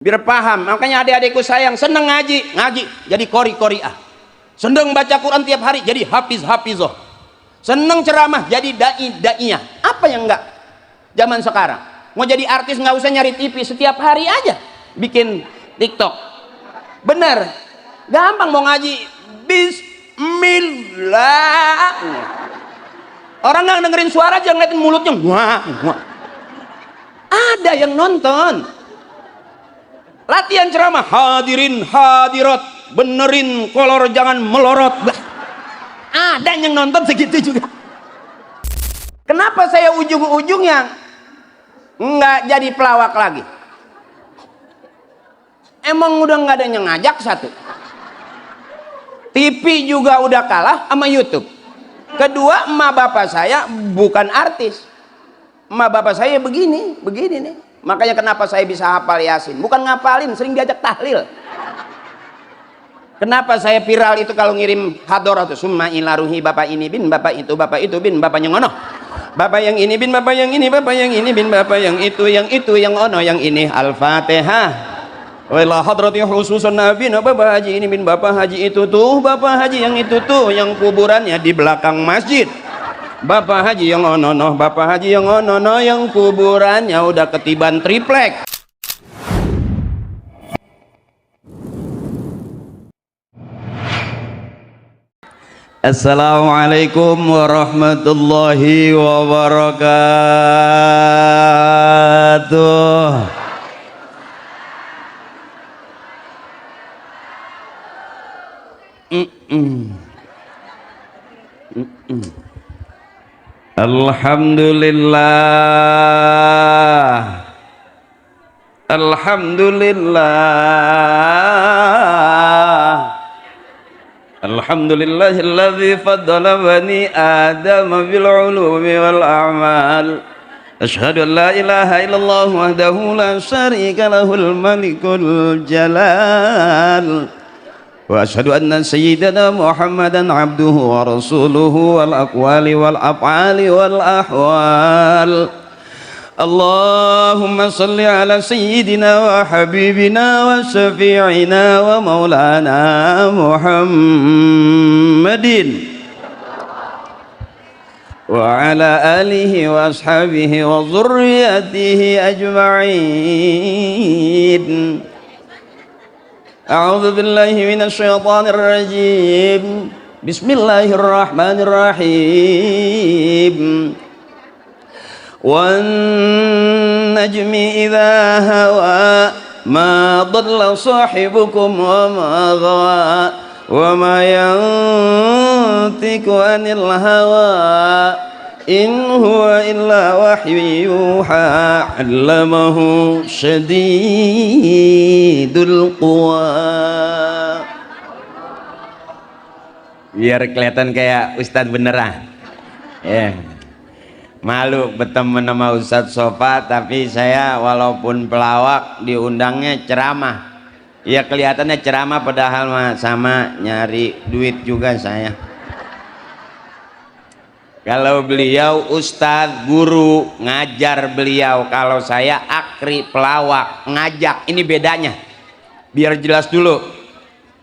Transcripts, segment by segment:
biar paham. Makanya adik-adikku sayang, seneng ngaji jadi qori-qoriah, seneng baca Quran tiap hari jadi hafizoh, seneng ceramah jadi dai-daiyah. Apa yang enggak zaman sekarang? Mau jadi artis nggak usah nyari TV, setiap hari aja bikin TikTok. Bener, gampang. Mau ngaji bismillah, orang nggak dengerin suara aja, ngeliatin mulutnya wah. Ada yang nonton. Latihan ceramah, hadirin hadirat, benerin kolor jangan melorot. Ada yang nonton segitu juga. Kenapa saya ujung-ujungnya nggak jadi pelawak lagi? Emang udah nggak ada yang ngajak. Satu, TV juga udah kalah sama YouTube. Kedua, emak bapak saya bukan artis. Emak bapak saya begini nih. Makanya kenapa saya bisa hafal Yasin? Bukan ngapalin, sering diajak tahlil. Kenapa saya viral itu kalau ngirim hadorah tuh, summa ila ruhi bapak ini bin, bapak itu bin, bapaknya ngono. Bapak yang ini bin, bapak yang ini, bapak yang ini bin, bapak yang itu, yang ono, yang ini. Al-Fatihah. Wala hadrati khususun nabi, bapak haji ini bin, bapak haji itu tuh, bapak haji yang itu tuh, yang kuburannya di belakang masjid. Bapak haji yang ono, bapak haji yang ono, yang kuburannya udah ketiban triplek. Assalamualaikum warahmatullahi wabarakatuh. Alhamdulillah, alhamdulillahilladzi faddala bani adama bil ulumi wal a'mal. Asyhadu an la ilaha illallah wahdahu la syarika lahul malikul jalal. Wa asyhadu anna sayyidana Muhammadan abduhu wa rasuluhu wal aqwali wal af'ali wal ahwal. Allahumma salli ala sayyidina wa habibina wa syafi'ina wa maulana Muhammadin wa ala alihi wa ashabihi wa zurriyatihi ajma'in. A'udzu billahi minasy syaithanir rajim. Bismillahirrahmanirrahim. Wan najmi idza hawa ma dhalla sahibukum wa ma ghawa wa ma yantiqu anil hawa in huwa illa wahyu yuha 'allamahu syadidul quwa. Biar kelihatan kayak ustadz beneran ya. Malu berteman sama Ustadz Sofa, tapi saya walaupun pelawak diundangnya ceramah. Ya kelihatannya ceramah padahal sama nyari duit juga saya. Kalau beliau ustadz, guru, ngajar beliau. Kalau saya akri, pelawak, ngajak. Ini bedanya. Biar jelas dulu.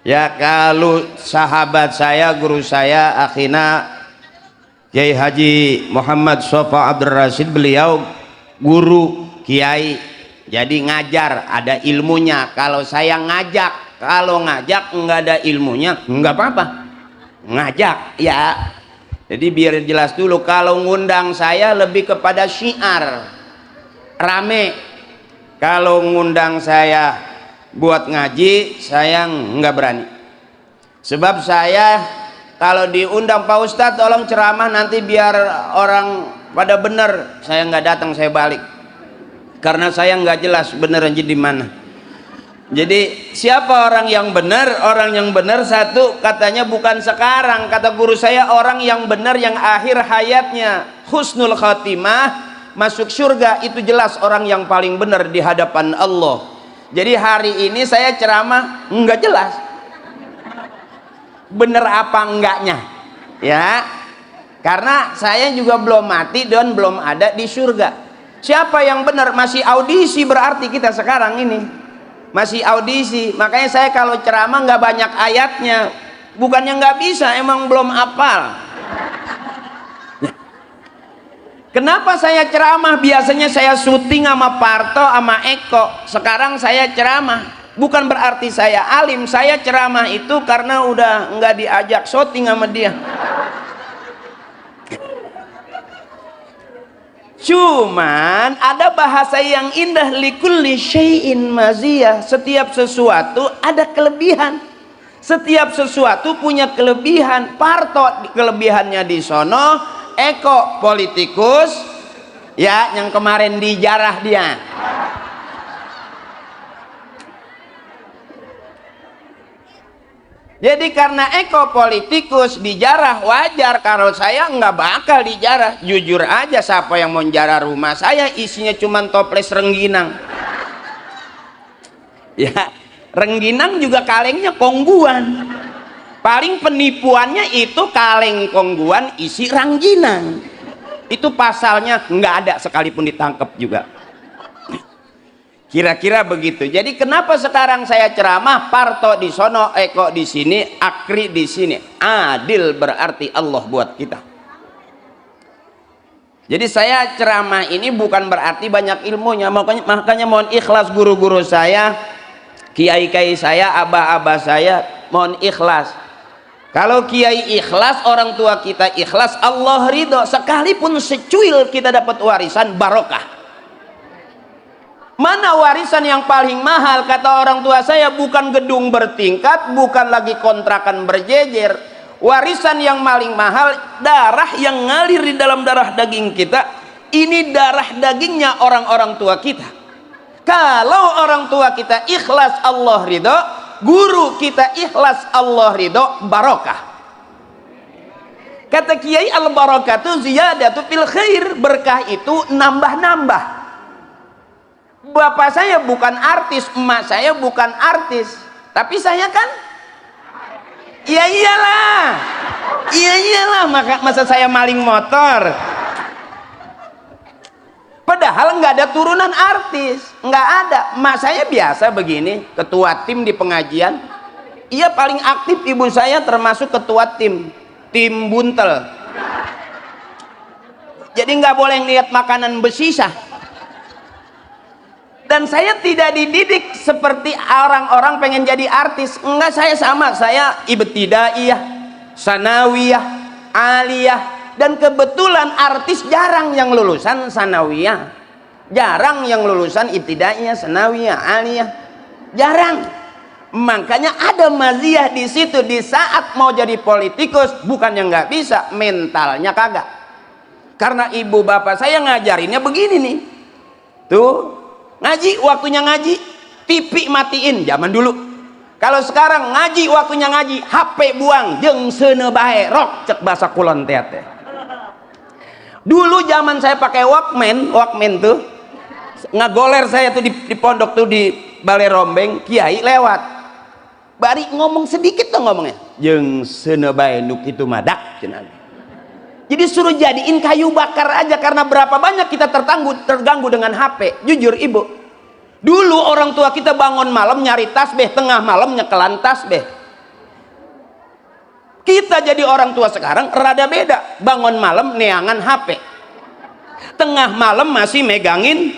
Ya kalau sahabat saya, guru saya, akhina Kiai Haji Muhammad Sofa Abdul Rashid, beliau guru, kiai, jadi ngajar, ada ilmunya. Kalau saya ngajak, kalau ngajak nggak ada ilmunya, nggak apa-apa, ngajak ya. Jadi biar jelas dulu, kalau ngundang saya lebih kepada syiar, rame. Kalau ngundang saya buat ngaji, saya nggak berani. Sebab saya kalau diundang Pak Ustadz tolong ceramah nanti biar orang pada bener, saya nggak datang, saya balik karena saya nggak jelas bener aja di mana. Jadi siapa orang yang benar? Orang yang benar satu katanya bukan sekarang, kata guru saya, orang yang benar yang akhir hayatnya husnul khatimah masuk surga, itu jelas orang yang paling benar di hadapan Allah. Jadi hari ini saya ceramah nggak jelas bener apa enggaknya ya, karena saya juga belum mati dan belum ada di surga. Siapa yang benar? Masih audisi berarti kita sekarang ini. masih audisi. Makanya saya kalau ceramah nggak banyak ayatnya, bukannya nggak bisa, emang belum hafal. Kenapa saya ceramah? Biasanya saya syuting sama Parto sama Eko, sekarang saya ceramah. Bukan berarti saya alim, saya ceramah itu karena udah nggak diajak syuting sama dia. Cuman ada bahasa yang indah, likulli syai'in maziyah. Setiap sesuatu ada kelebihan. Setiap sesuatu punya kelebihan. Parto kelebihannya di sono, Eko politikus ya yang kemarin dijarah dia. Jadi karena Eko politikus dijarah, wajar. Kalau saya nggak bakal dijarah. Jujur aja, siapa yang mau jarah rumah saya isinya cuman toples rengginang. Ya, rengginang juga kalengnya kongguan. Paling penipuannya itu kaleng kongguan isi rengginang. Itu pasalnya nggak ada sekalipun ditangkap juga. Kira-kira begitu. Jadi kenapa sekarang saya ceramah, Parto di sono, Eko di sini, Akri di sini. Adil berarti Allah buat kita. Jadi saya ceramah ini bukan berarti banyak ilmunya. Makanya mohon ikhlas guru-guru saya, kiai-kiai saya, abah-abah saya, mohon ikhlas. Kalau kiai ikhlas, orang tua kita ikhlas, Allah ridho. Sekalipun secuil kita dapat warisan barokah. Mana warisan yang paling mahal? Kata orang tua saya, bukan gedung bertingkat, bukan lagi kontrakan berjejer. Warisan yang paling mahal, darah yang ngalir di dalam darah daging kita. Ini darah dagingnya orang-orang tua kita. Kalau orang tua kita ikhlas, Allah ridho. Guru kita ikhlas, Allah ridho, barokah. Kata Kiai, al-barakatu ziyadatu fil khair. Berkah itu nambah-nambah. Bapak saya bukan artis, emak saya bukan artis, tapi saya kan iya iyalah, masa saya maling motor. Padahal nggak ada turunan artis, nggak ada. Emak saya biasa begini, ketua tim di pengajian. Iya, paling aktif ibu saya termasuk ketua tim buntel. Jadi nggak boleh lihat makanan bersisa. Dan saya tidak dididik seperti orang-orang pengen jadi artis. Enggak, saya sama, saya ibtidaiyah, sanawiyah, aliyah. Dan kebetulan artis jarang yang lulusan sanawiyah, jarang yang lulusan ibtidaiyah, sanawiyah, aliyah, jarang. Makanya ada maziyah di situ. Di saat mau jadi politikus, bukannya nggak bisa, mentalnya kagak. Karena ibu bapak saya ngajarinnya begini nih, tuh. Ngaji, waktunya ngaji, TV matiin zaman dulu. Kalau sekarang ngaji, waktunya ngaji, HP buang, jeung seuneu bae rok, cek bahasa kulon teh. Dulu zaman saya pakai Walkman tuh, ngagoler saya tuh di pondok tuh di Balai Rombeng, kiai lewat. Bari ngomong sedikit tuh ngomongnya, jeung seuneu bae nu kitu madak cenah. Jadi suruh jadiin kayu bakar aja, karena berapa banyak kita terganggu dengan HP. Jujur ibu, dulu orang tua kita bangun malam nyari tasbih, tengah malam nyekelan tasbih. Kita jadi orang tua sekarang rada beda, bangun malam neangan HP, tengah malam masih megangin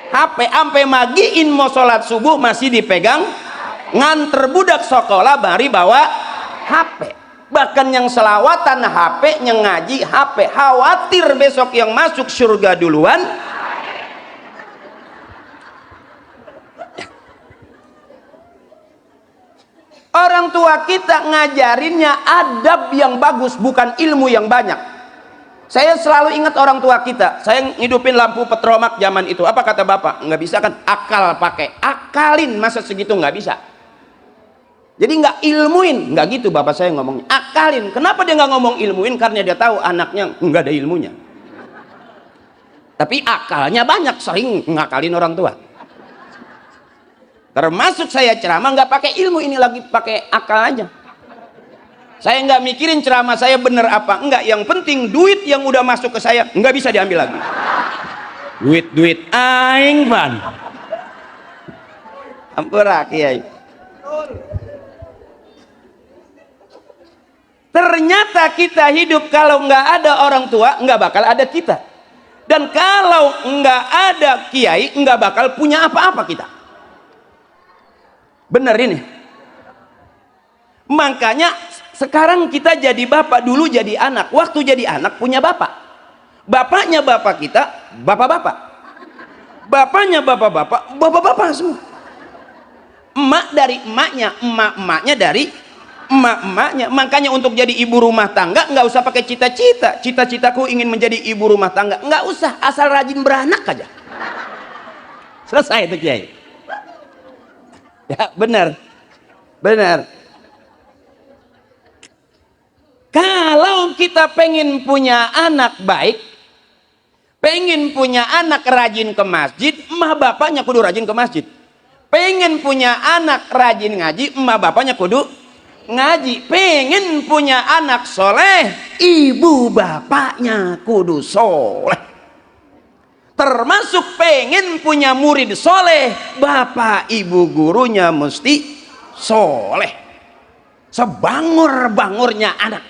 HP, ampe magiin mau sholat subuh masih dipegang, nganter budak sekolah bari bawa HP. Bahkan yang selawatan HP, yang ngaji HP, khawatir besok yang masuk surga duluan. Orang tua kita ngajarinnya adab yang bagus, bukan ilmu yang banyak. Saya selalu ingat orang tua kita. Saya ngidupin lampu petromak zaman itu, apa kata bapak? Nggak bisa kan, akal pakai, akalin, masa segitu nggak bisa. Jadi nggak ilmuin, nggak gitu bapak saya ngomongnya, akalin. Kenapa dia nggak ngomong ilmuin? Karena dia tahu anaknya nggak ada ilmunya. Tapi akalnya banyak, sering ngakalin orang tua. Termasuk saya ceramah nggak pakai ilmu, ini lagi pakai akal aja. Saya nggak mikirin ceramah saya bener apa enggak. Yang penting duit yang udah masuk ke saya nggak bisa diambil lagi. Duit aing ban. Ampura Kiai. Ternyata kita hidup kalau nggak ada orang tua nggak bakal ada kita, dan kalau nggak ada kiai nggak bakal punya apa-apa kita. Bener ini. Makanya sekarang kita jadi bapak, dulu jadi anak. Waktu jadi anak punya bapak, bapaknya bapak kita bapak-bapak, bapaknya bapak-bapak, bapak-bapak semua. Emak dari emaknya, emak-emaknya dari emak-emaknya. Makanya untuk jadi ibu rumah tangga nggak usah pakai cita-cita. Cita-citaku ingin menjadi ibu rumah tangga, nggak usah, asal rajin beranak aja. Selesai itu Kiai. Ya benar, benar. Kalau kita pengen punya anak baik, pengen punya anak rajin ke masjid, emak bapaknya kudu rajin ke masjid. Pengen punya anak rajin ngaji, emak bapaknya kudu ngaji. Pengen punya anak soleh, ibu bapaknya kudu soleh. Termasuk pengen punya murid soleh, bapak ibu gurunya mesti soleh. Sebangor-bangornya anak.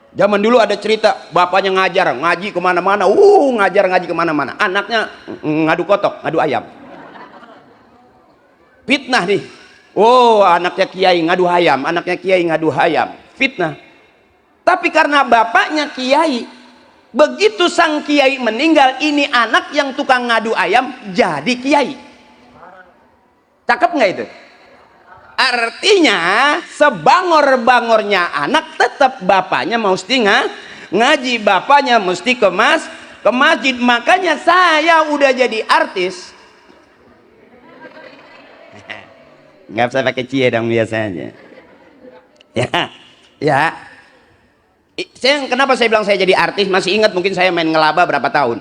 Zaman dulu ada cerita, bapaknya ngajar, ngaji kemana-mana, ngajar ngaji kemana-mana. Anaknya ngadu kotok, ngadu ayam. Fitnah nih. Anaknya kiai ngadu ayam, anaknya kiai ngadu ayam. Fitnah. Tapi karena bapaknya kiai, begitu sang kiai meninggal, ini anak yang tukang ngadu ayam jadi kiai. Cakep nggak itu? Artinya sebangor-bangornya anak tetap bapaknya mesti ngaji, bapaknya mesti ke masjid. Makanya saya udah jadi artis. Nggak usah pakai cie dong biasanya. Ya. Kenapa saya bilang saya jadi artis? Masih ingat mungkin saya main ngelaba berapa tahun.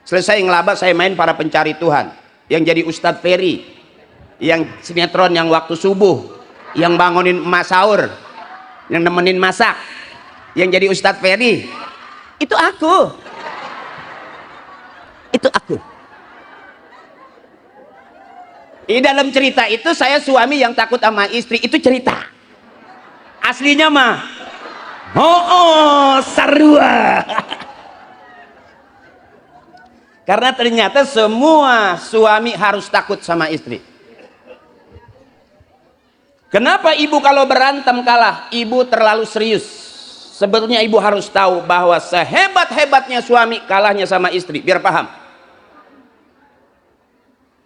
Selesai ngelaba saya main Para Pencari Tuhan. Yang jadi Ustadz Ferry. Yang sinetron yang waktu subuh, yang bangunin emak sahur, yang nemenin masak, yang jadi Ustadz Ferry, itu aku. Di dalam cerita itu saya suami yang takut sama istri, itu cerita. Aslinya mah sarua. Karena ternyata semua suami harus takut sama istri. Kenapa ibu kalau berantem kalah? Ibu terlalu serius. Sebetulnya ibu harus tahu bahwa sehebat-hebatnya suami kalahnya sama istri. Biar paham.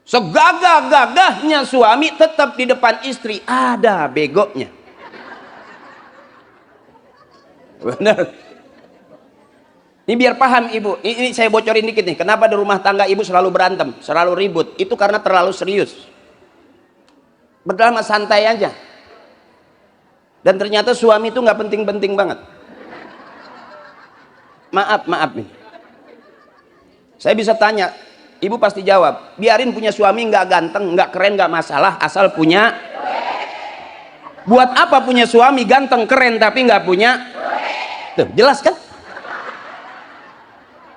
Segagah-gagahnya suami tetap di depan istri ada begonya. Benar. Ini biar paham ibu. Ini saya bocorin dikit nih. Kenapa di rumah tangga ibu selalu berantem, selalu ribut? Itu karena terlalu serius. Berdama santai aja. Dan ternyata suami itu nggak penting-penting banget. Maaf nih. Saya bisa tanya, ibu pasti jawab. Biarin punya suami nggak ganteng, nggak keren, nggak masalah, asal punya. Buat apa punya suami ganteng, keren tapi nggak punya? Tuh, jelas kan?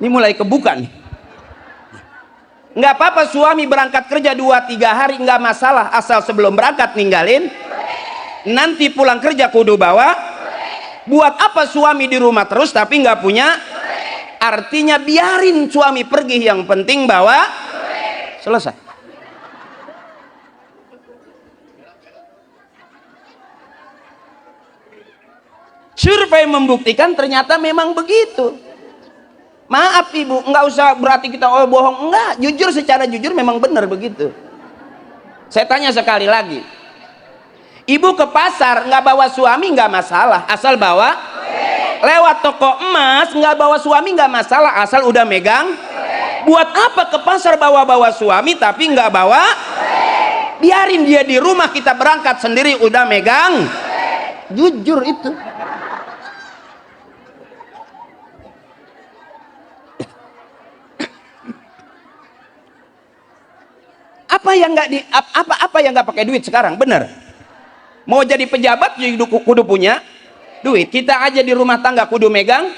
Ini mulai kebuka nih. Nggak apa-apa suami berangkat kerja 2-3 hari nggak masalah, asal sebelum berangkat ninggalin. Nanti pulang kerja kudu bawa. Buat apa suami di rumah terus tapi nggak punya? Artinya biarin suami pergi, yang penting bawa. Selesai. Survei membuktikan ternyata memang begitu. Maaf ibu, nggak usah berarti kita bohong, enggak, jujur, secara jujur memang benar begitu. Saya tanya sekali lagi, ibu ke pasar nggak bawa suami nggak masalah, asal bawa. Lewat toko emas nggak bawa suami nggak masalah, asal udah megang. Buat apa ke pasar bawa suami tapi nggak bawa? Biarin dia di rumah, kita berangkat sendiri udah megang. Jujur itu. Apa yang nggak pakai duit sekarang? Bener. Mau jadi pejabat kudu punya duit. Kita aja di rumah tangga kudu megang.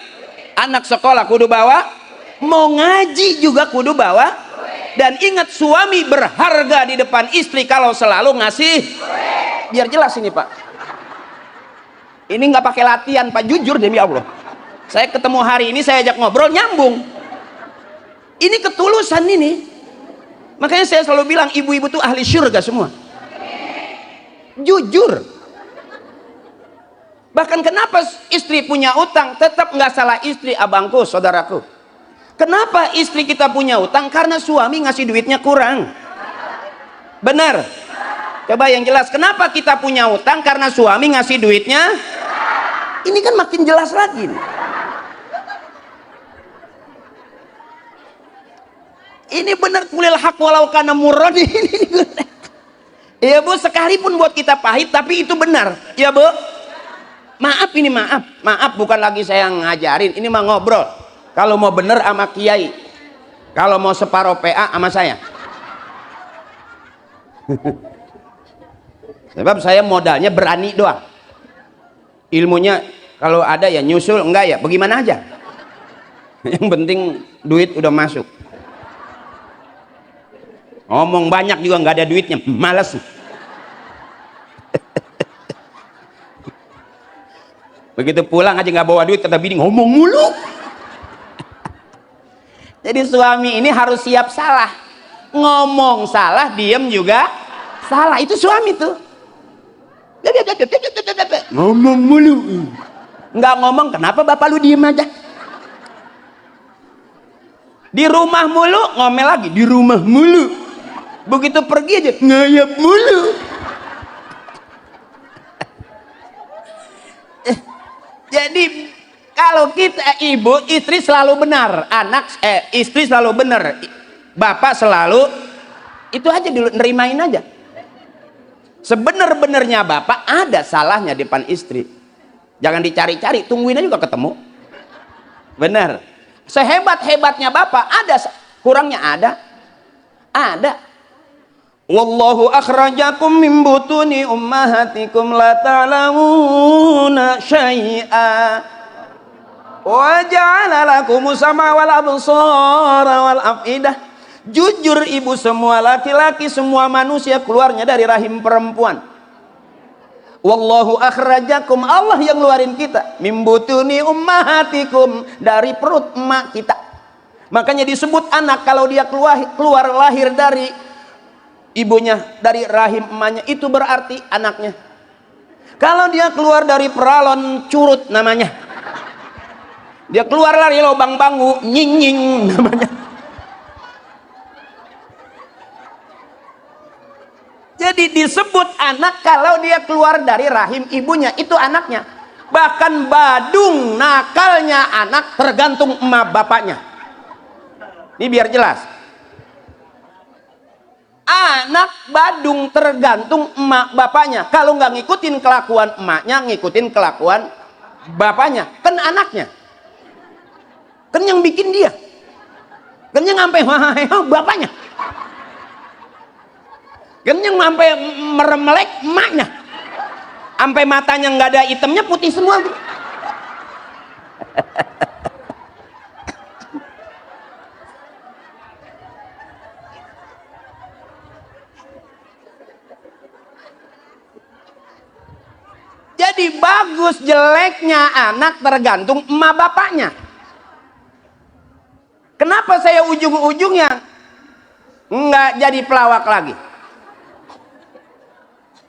Anak sekolah kudu bawa. Mau ngaji juga kudu bawa. Dan ingat, suami berharga di depan istri kalau selalu ngasih. Biar jelas ini Pak, ini nggak pakai latihan Pak, jujur demi Allah, saya ketemu hari ini, saya ajak ngobrol nyambung. Ini ketulusan ini. Makanya saya selalu bilang ibu-ibu tuh ahli syurga semua, jujur. Bahkan kenapa istri punya utang tetap nggak salah istri, abangku, saudaraku. Kenapa istri kita punya utang? Karena suami ngasih duitnya kurang. Benar? Coba yang jelas, kenapa kita punya utang? Karena suami ngasih duitnya. Ini kan makin jelas lagi nih. Ini benar, kulil haq walau kana murran. Ya Bu, sekalipun buat kita pahit tapi itu benar. Ya Bu, maaf ini, maaf bukan lagi saya ngajarin, ini mah ngobrol. Kalau mau bener sama kiai, kalau mau separuh PA sama saya. Sebab saya modalnya berani doang, ilmunya kalau ada ya nyusul, enggak ya bagaimana aja. Yang penting duit udah masuk. Ngomong banyak juga nggak ada duitnya, males. Begitu pulang aja nggak bawa duit, kata bini ngomong mulu. Jadi suami ini harus siap salah, ngomong salah, diem juga salah. Itu suami tuh ngomong mulu, nggak ngomong. Kenapa bapak lu diem aja? Di rumah mulu ngomel lagi, di rumah mulu. Begitu pergi aja ngayap mulu. Jadi kalau kita ibu, istri selalu benar, istri selalu benar, bapak selalu itu aja dulu, nerimain aja. Sebenar-benarnya bapak ada salahnya di depan istri, jangan dicari-cari, tungguin aja juga ketemu. Benar. Sehebat-hebatnya bapak ada kurangnya, ada. Wallahu akhrajakum min butuni ummahatikum la ta'lamuna syai'a wa ja'ala lakumus sama wal absara wal afidah. Jujur ibu, semua laki-laki, semua manusia keluarnya dari rahim perempuan. Wallahu akhrajakum, Allah yang ngeluarin kita, min butuni ummahatikum, dari perut emak kita. Makanya disebut anak kalau dia keluar lahir dari ibunya, dari rahim emaknya, itu berarti anaknya. Kalau dia keluar dari peralon curut namanya, dia keluar dari lubang bangku nying namanya. Jadi disebut anak kalau dia keluar dari rahim ibunya, itu anaknya. Bahkan badung nakalnya anak tergantung emak bapaknya. Ini biar jelas. Anak badung tergantung emak bapaknya. Kalau nggak ngikutin kelakuan emaknya, ngikutin kelakuan bapaknya, kan anaknya. Kan yang bikin dia, kan yang sampai bapaknya, kan yang sampai meremelek emaknya, sampai matanya nggak ada hitamnya, putih semua. Jadi bagus jeleknya anak tergantung emak bapaknya. Kenapa saya ujung-ujungnya nggak jadi pelawak lagi?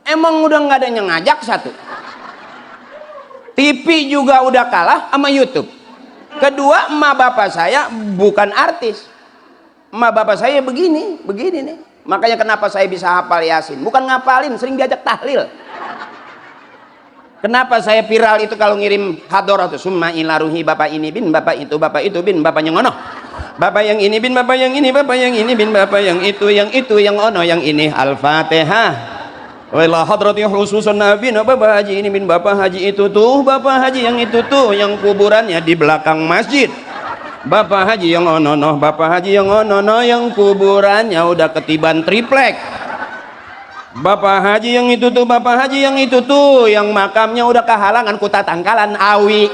Emang udah nggak ada yang ngajak satu. TV juga udah kalah sama YouTube. Kedua, emak bapak saya bukan artis. Emak bapak saya begini nih. Makanya kenapa saya bisa hafal Yasin? Bukan ngapalin, sering diajak tahlil. Kenapa saya viral itu kalau ngirim hadorat tuh, summa ilaruhi, bapak ini bin, bapak itu bin, bapaknya ngono. Bapak yang ini bin, bapak yang ini, bapak yang ini bin, bapak yang itu, yang ono, yang ini. Al-Fatihah. Wala hadrati khususun nabi, bapak haji ini bin, bapak haji itu tuh, bapak haji yang itu tuh, yang kuburannya di belakang masjid. Bapak haji yang ono, bapak haji yang ono, yang kuburannya udah ketiban triplek. Bapak haji yang itu tuh, bapak haji yang itu tuh, yang makamnya udah kehalangan kuta tangkalan awi.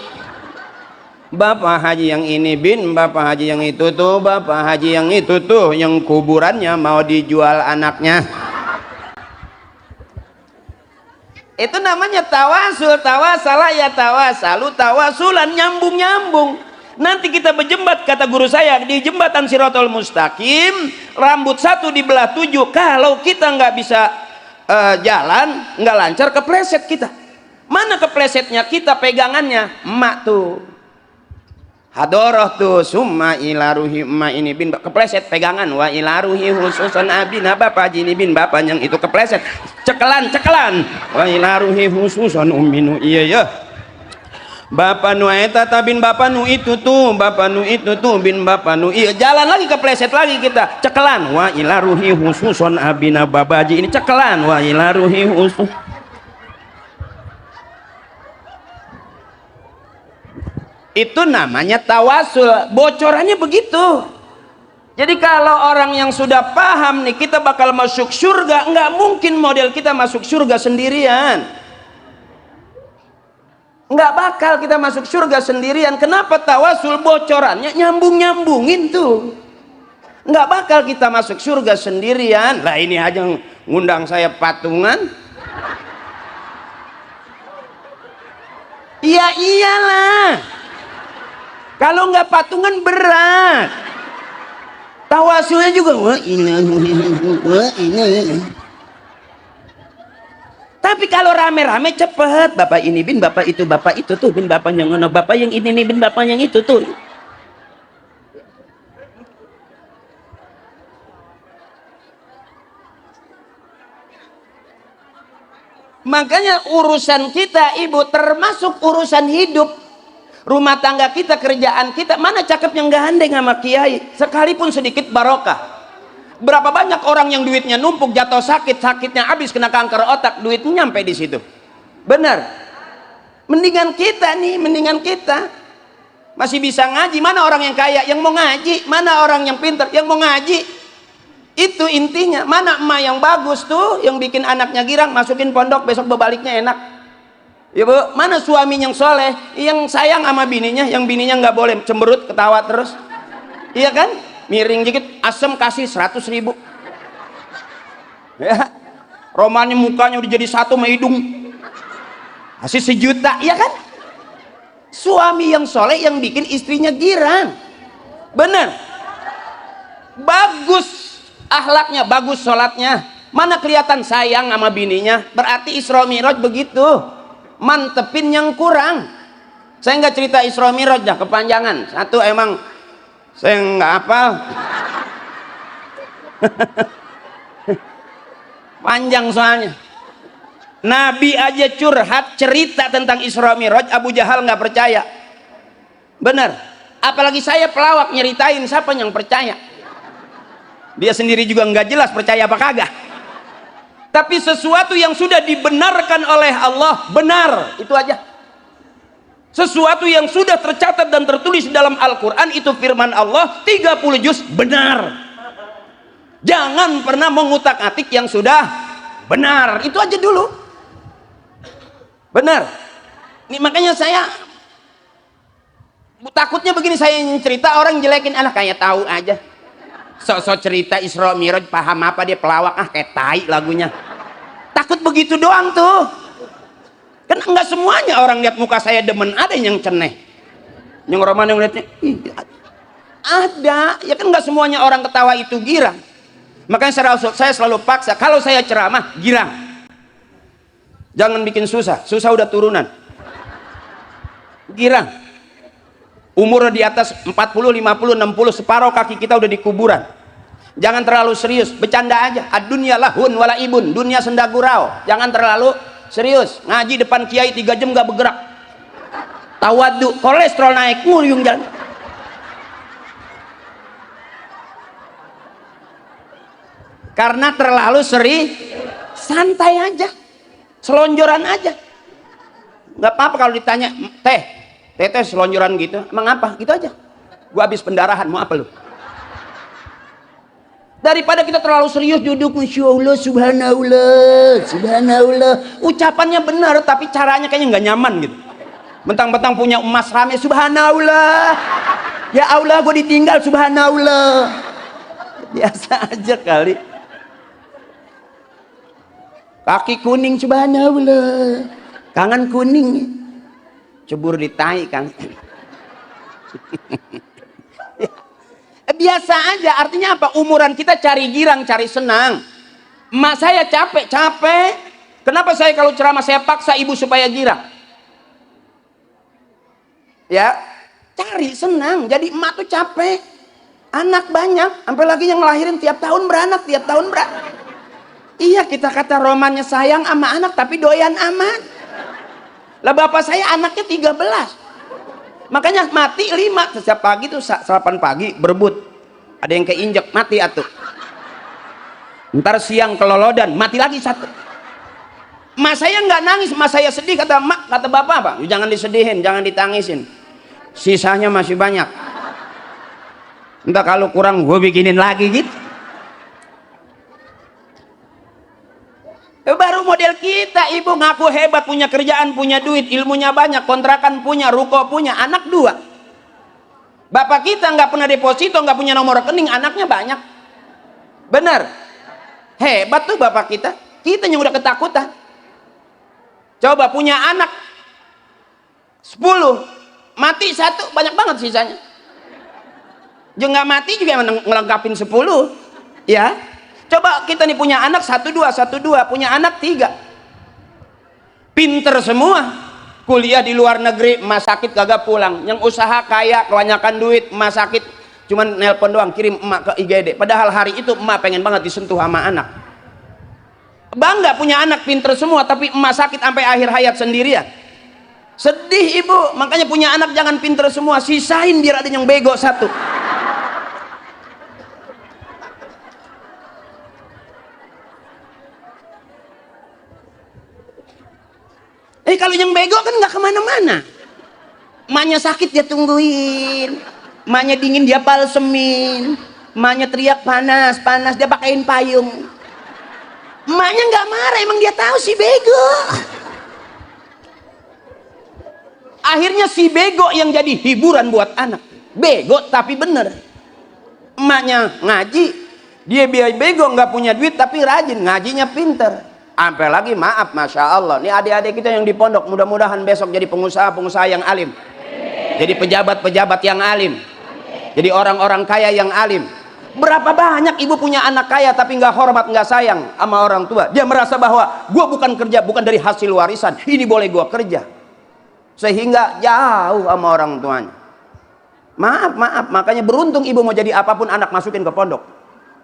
Bapak haji yang ini bin, bapak haji yang itu tuh, bapak haji yang itu tuh, yang kuburannya mau dijual anaknya. Itu namanya tawasul. Tawasala ya tawasalu, tawasulan, nyambung-nyambung. Nanti kita berjembat, kata guru saya, di jembatan Siratal Mustaqim, rambut satu dibelah 7. Kalau kita nggak bisa jalan, nggak lancar, kepleset kita. Mana keplesetnya? Kita pegangannya emak tuh, hadoroh tuh, summa ilaruhi emak ini bin, kepleset pegangan, wa ilaruhi khususan abina bapak ini bin, bapak yang itu kepleset, cekelan, wa ilaruhi khususan umminu, iya ya, bapak nu eta bin bapak nu itu tuh, bapak nu itu tuh bin bapak nu iya, jalan lagi kepleset lagi kita, cekelan, wa ilaruhi khususan abina babaji ini, cekelan, wa ilaruhi khusus. Itu namanya tawasul. Bocorannya begitu. Jadi kalau orang yang sudah paham nih, kita bakal masuk surga, nggak mungkin model kita masuk surga sendirian. Nggak bakal kita masuk surga sendirian. Kenapa? Tawasul bocorannya nyambung-nyambungin tuh. Nggak bakal kita masuk surga sendirian. Lah ini aja ngundang saya patungan. Iya iyalah. Kalau nggak patungan berat. Tawasulnya juga wah ini. Tapi kalau rame-rame cepet, bapak ini bin, bapak itu tuh bin, bapak yang ngono, bapak yang ini nih bin, bapak yang itu tuh. Makanya urusan kita ibu termasuk urusan hidup. Rumah tangga kita, kerjaan kita, mana cakep yang gandeng sama kiai, sekalipun sedikit barokah. Berapa banyak orang yang duitnya numpuk, jatuh sakit, sakitnya habis, kena kanker otak, duitnya nyampe di situ. Benar. Mendingan kita nih, mendingan kita masih bisa ngaji. Mana orang yang kaya yang mau ngaji, mana orang yang pintar yang mau ngaji. Itu intinya. Mana emak yang bagus tuh, yang bikin anaknya girang, masukin pondok, besok berbaliknya enak. Ya bu, mana suami yang soleh, yang sayang sama bininya, yang bininya nggak boleh cemberut, ketawa terus, iya kan? Miring dikit, asem kasih 100.000, ya, romannya mukanya udah jadi satu sama hidung, kasih 1 juta, iya kan? Suami yang soleh yang bikin istrinya girang, bener, bagus akhlaknya, bagus sholatnya, mana kelihatan sayang sama bininya, berarti Isra Mi'raj begitu. Mantepin yang kurang. Saya nggak cerita Isra Mi'raj dah, kepanjangan. Satu emang saya nggak hafal. Panjang soalnya. Nabi aja curhat cerita tentang Isra Mi'raj, Abu Jahal nggak percaya. Bener. Apalagi saya pelawak nyeritain, siapa yang percaya? Dia sendiri juga nggak jelas percaya apa kagak. Tapi sesuatu yang sudah dibenarkan oleh Allah benar, itu aja. Sesuatu yang sudah tercatat dan tertulis dalam Al-Quran, itu firman Allah 30 juz benar. Jangan pernah mengutak-atik yang sudah benar, itu aja dulu. Benar. Ini makanya saya takutnya begini, saya cerita orang jelekin, anak kayak tahu aja. Sok-sok cerita Isra Mi'raj, paham apa dia, pelawak, kayak tai lagunya. Takut begitu doang tuh. Kan enggak semuanya orang lihat muka saya demen, ada yang ceneh. Yang roman yang lihatnya, ada. Ya kan enggak semuanya orang ketawa itu girang. Makanya saya selalu paksa, kalau saya ceramah, girang. Jangan bikin susah udah turunan. Girang. Umur di atas 40, 50, 60, separuh kaki kita udah di kuburan. Jangan terlalu serius, bercanda aja. Ad-dunya lahun wala ibun, dunia senda gurau. Jangan terlalu serius. Ngaji depan kiai 3 jam gak bergerak. Tawadu, kolesterol naik, nguriung jalan. Karena terlalu santai aja, selonjoran aja. Gak apa-apa kalau ditanya, Teh selonjoran gitu, emang apa? Gitu aja. Gua habis pendarahan, mau apa lu? Daripada kita terlalu serius duduk, Masya Allah, Subhanallah, Subhanallah. Ucapannya benar, tapi caranya kayaknya nggak nyaman gitu. Mentang-mentang punya emas rame, subhanallah. Ya Allah, gue ditinggal, subhanallah. Biasa aja kali. Kaki kuning, subhanallah. Tangan kuning, cebur di tai kan. Biasa aja, artinya apa? Umuran kita cari girang, cari senang. Emak saya capek. Kenapa saya kalau ceramah saya paksa ibu supaya girang? Ya, cari senang. Jadi emak tuh capek. Anak banyak, sampai lagi yang ngelahirin tiap tahun beranak, Iya, kita kata romannya sayang sama anak tapi doyan amat. Lah bapak saya anaknya 13. Makanya mati 5 setiap pagi tuh sarapan pagi berebut. Ada yang keinjek mati atuh. Ntar siang kelolodan mati lagi 1. Mas saya nggak nangis, mas saya sedih, kata bapak apa? Jangan disedihin, jangan ditangisin. Sisanya masih banyak. Entah kalau kurang gue bikinin lagi gitu. Baru model kita, ibu ngaku hebat, punya kerjaan, punya duit, ilmunya banyak, kontrakan punya, ruko punya, anak 2. Bapak kita nggak pernah deposito, nggak punya nomor rekening, anaknya banyak. Benar? Hebat tuh bapak kita. Kita yang udah ketakutan. Coba punya anak 10, mati 1, banyak banget sisanya. Juga nggak mati juga ngelengkapin 10, ya. Coba kita nih punya anak 1, 2, punya anak 3. Pinter semua. Kuliah di luar negeri, emak sakit kagak pulang. Yang usaha kaya, kebanyakan duit, emak sakit cuman nelpon doang, kirim emak ke IGD. Padahal hari itu emak pengen banget disentuh sama anak. Bangga punya anak pinter semua, tapi emak sakit sampai akhir hayat sendirian. Sedih ibu, makanya punya anak jangan pinter semua, sisain biar ada yang bego 1. Kalau yang bego kan nggak kemana-mana. Emaknya sakit dia tungguin, emaknya dingin dia balsemin, emaknya teriak panas dia pakein payung. Emaknya nggak marah, emang dia tahu si bego. Akhirnya si bego yang jadi hiburan buat anak. Bego tapi bener. Emaknya ngaji, dia biar bego nggak punya duit tapi rajin, ngajinya pinter. Sampai lagi maaf, masya Allah. Ini adik-adik kita yang di pondok, mudah-mudahan besok jadi pengusaha-pengusaha yang alim, jadi pejabat-pejabat yang alim, jadi orang-orang kaya yang alim. Berapa banyak ibu punya anak kaya tapi nggak hormat, nggak sayang sama orang tua. Dia merasa bahwa gue bukan kerja, bukan dari hasil warisan, ini boleh gue kerja, sehingga jauh sama orang tuanya. Maaf, makanya beruntung ibu mau jadi apapun anak masukin ke pondok.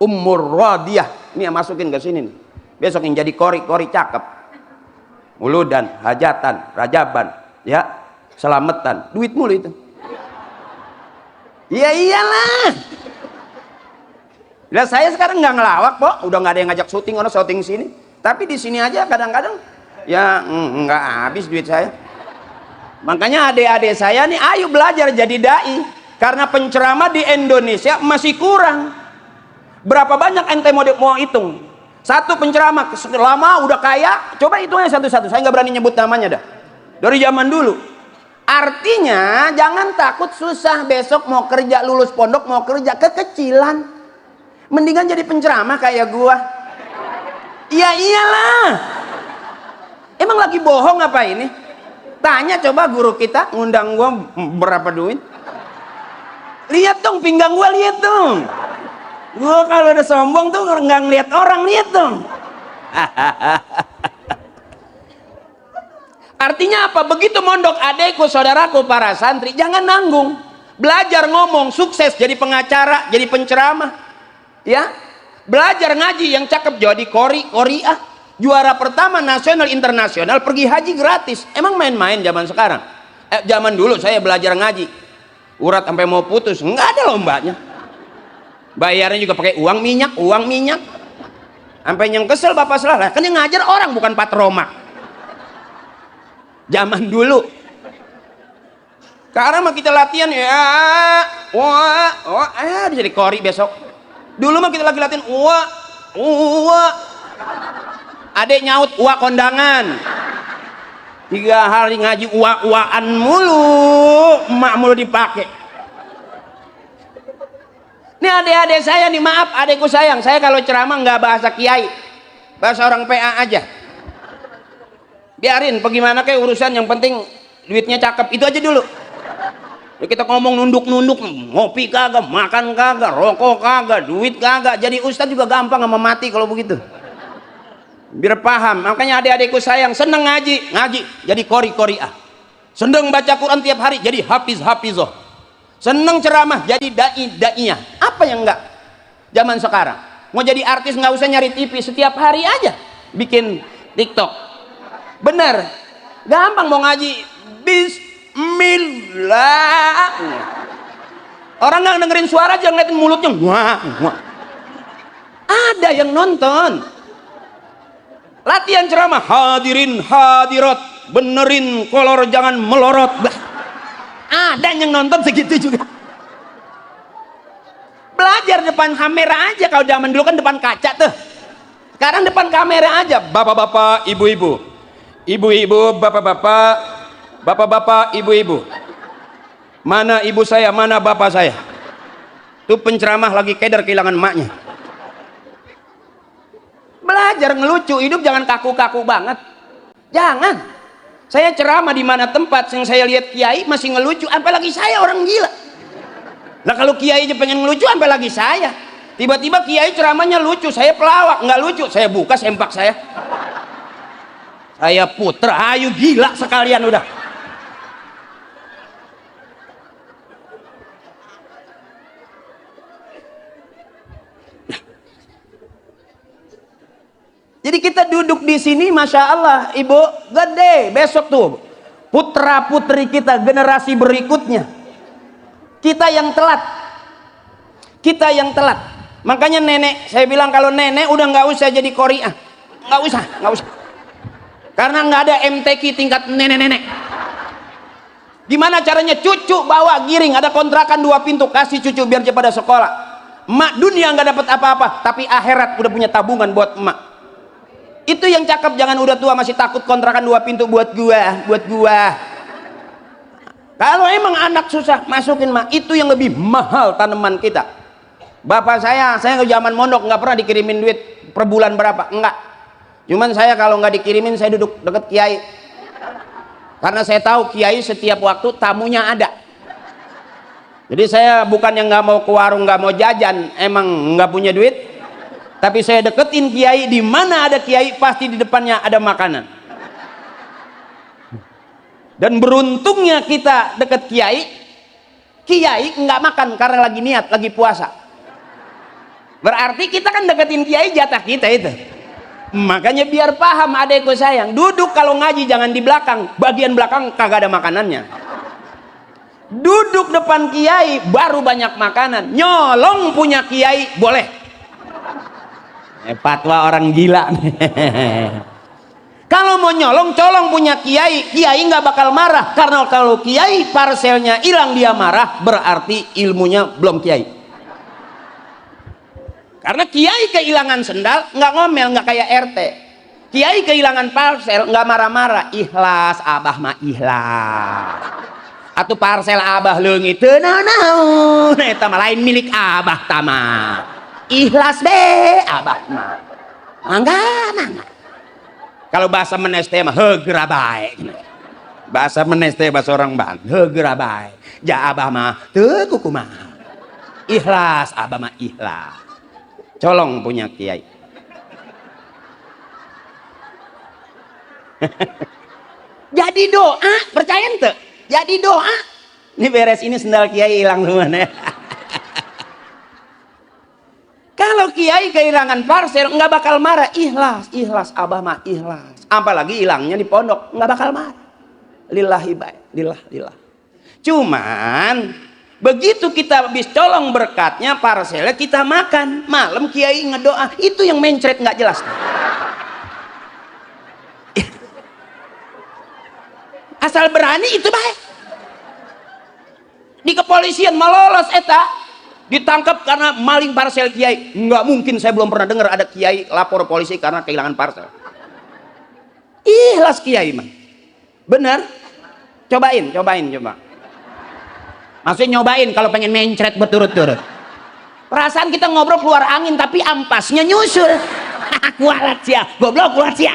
Umur Radiyah ini yang masukin ke sini nih. Besok yang jadi kori cakep, uludan, hajatan, rajaban, ya, selamatan, duit mulu itu. Ya iyalah. Lah saya sekarang nggak ngelawak, Pok. Udah nggak ada yang ngajak syuting, orang syuting sini. Tapi di sini aja kadang-kadang ya nggak habis duit saya. Makanya adik-adik saya nih, ayo belajar jadi dai. Karena penceramah di Indonesia masih kurang. Berapa banyak ente mau hitung? Satu penceramah lama udah kaya, coba hitungnya satu-satu. Saya nggak berani nyebut namanya dah. Dari zaman dulu. Artinya jangan takut susah, besok mau kerja, lulus pondok mau kerja kekecilan. Mendingan jadi penceramah kayak gua. Ya iyalah. Emang lagi bohong apa ini? Tanya coba guru kita ngundang gua berapa duit. Lihat dong pinggang gua, lihat dong. Gua kalau udah sombong tuh nggak ngeliat orang, lihat dong. Artinya apa? Begitu mondok adekku, saudaraku, para santri, jangan nanggung. Belajar ngomong, sukses jadi pengacara, jadi penceramah. Ya, belajar ngaji yang cakep jadi koriah. Juara pertama nasional internasional, pergi haji gratis. Emang main-main zaman sekarang? Zaman dulu saya belajar ngaji, urat sampai mau putus, nggak ada lombanya. Bayarnya juga pakai uang minyak. Sampai yang kesel bapak salah, kan yang ngajar orang bukan patroma. Zaman dulu. Sekarang mah kita latihan ya, jadi kori besok. Dulu mah kita lagi latihan Adek nyaut kondangan. 3 hari ngaji uak-uakan mulu, emak mulu dipakai. Ini adik-adik saya nih, maaf adikku sayang, saya kalau ceramah nggak bahasa kiai, bahasa orang PA aja. Biarin bagaimana kayak urusan, yang penting duitnya cakep, itu aja dulu. Ya kita ngomong nunduk-nunduk, ngopi kagak, makan kagak, rokok kagak, duit kagak. Jadi ustadz juga gampang sama mati kalau begitu. Biar paham. Makanya adik-adikku sayang, seneng ngaji jadi qori-qoriah. Seneng baca Quran tiap hari jadi hafiz-hafizoh. Seneng ceramah jadi dai-daiyah. Apa yang enggak zaman sekarang? Mau jadi artis nggak usah nyari TV, setiap hari aja bikin TikTok. Bener, gampang mau ngaji. Bismillah. Orang nggak dengerin suara aja, ngeliatin mulutnya. Wah. Ada yang nonton. Latihan ceramah, hadirin hadirat, benerin kolor jangan melorot. Ada yang nonton segitu juga. Belajar depan kamera aja. Kalau zaman dulu kan depan kaca tuh. Sekarang depan kamera aja. Bapak-bapak, ibu-ibu, ibu-ibu, bapak-bapak, bapak-bapak, ibu-ibu. Mana ibu saya, mana bapak saya? Tuh penceramah lagi keder kehilangan emaknya. Belajar ngelucu, hidup jangan kaku-kaku banget. Jangan. Saya ceramah di mana tempat yang saya lihat kiai masih ngelucu, apalagi saya orang gila. Lah kalau kiai aja pengen ngelucu, apalagi saya. Tiba-tiba kiai ceramahnya lucu, saya pelawak, nggak lucu, saya buka sempak saya. Saya puter, ayo gila sekalian udah. Jadi kita duduk di sini, masya Allah, ibu, gede. Besok tuh putra putri kita, generasi berikutnya, kita yang telat, kita yang telat. Makanya nenek, saya bilang kalau nenek udah nggak usah jadi qoriah, nggak usah, karena nggak ada MTQ tingkat nenek-nenek. Gimana caranya? Cucu bawa giring, ada kontrakan 2 pintu, kasih cucu biar dia pada sekolah. Emak dunia nggak dapat apa-apa, tapi akhirat udah punya tabungan buat emak. Itu yang cakep, jangan udah tua masih takut kontrakan 2 pintu buat gua. Kalau emang anak susah, masukin mak. Itu yang lebih mahal tanaman kita. Bapak saya ke zaman mondok nggak pernah dikirimin duit per bulan berapa, enggak. Cuman saya kalau nggak dikirimin, saya duduk deket kiai. Karena saya tahu kiai setiap waktu tamunya ada. Jadi saya bukan yang nggak mau ke warung, nggak mau jajan, emang nggak punya duit. Tapi saya deketin kiai, di mana ada kiai pasti di depannya ada makanan. Dan beruntungnya kita deket kiai nggak makan karena lagi niat, lagi puasa. Berarti kita kan deketin kiai jatah kita itu. Makanya biar paham adekku sayang, duduk kalau ngaji jangan di belakang, bagian belakang kagak ada makanannya. Duduk depan kiai baru banyak makanan. Nyolong punya kiai boleh. Fatwa orang gila. Kalau mau nyolong, colong punya kiai nggak bakal marah, karena kalau kiai parselnya hilang dia marah, berarti ilmunya belum kiai. Karena kiai kehilangan sendal nggak ngomel, nggak kayak RT. Kiai kehilangan parsel nggak marah-marah, ikhlas, abah mah ikhlas. Atau parsel abah leungit teu naon, eta mah lain milik abah tama. Ikhlas be abah mah. Mangga. Kalau bahasa menes teh mah heugeur bae. Bahasa menes teh bahasa orang Banten, heugeur bae. Ja abah mah teu kukumaha. Ikhlas, abah mah ikhlas. Colong punya kiai. Jadi doa, percaya ente? Jadi doa. Ini beres ini sendal kiai hilang semua nih. Kalau kiai kehilangan parsel nggak bakal marah, ikhlas, abah mah ikhlas. Apalagi hilangnya di pondok, nggak bakal marah. Lillahi baik, lillah. Cuman begitu kita habis colong berkatnya, parselnya kita makan, malam kiai ngedoa, itu yang mencret nggak jelas. Asal berani itu baik. Di kepolisian malolos eta ditangkap karena maling parsel kiai. Nggak mungkin, saya belum pernah dengar ada kiai lapor polisi karena kehilangan parsel. Ikhlas kiai mah. Bener? Cobain, coba. Maksudnya nyobain kalau pengen mencret berturut-turut. Perasaan kita ngobrol keluar angin tapi ampasnya nyusul. Kualat sia, goblok kualat sia.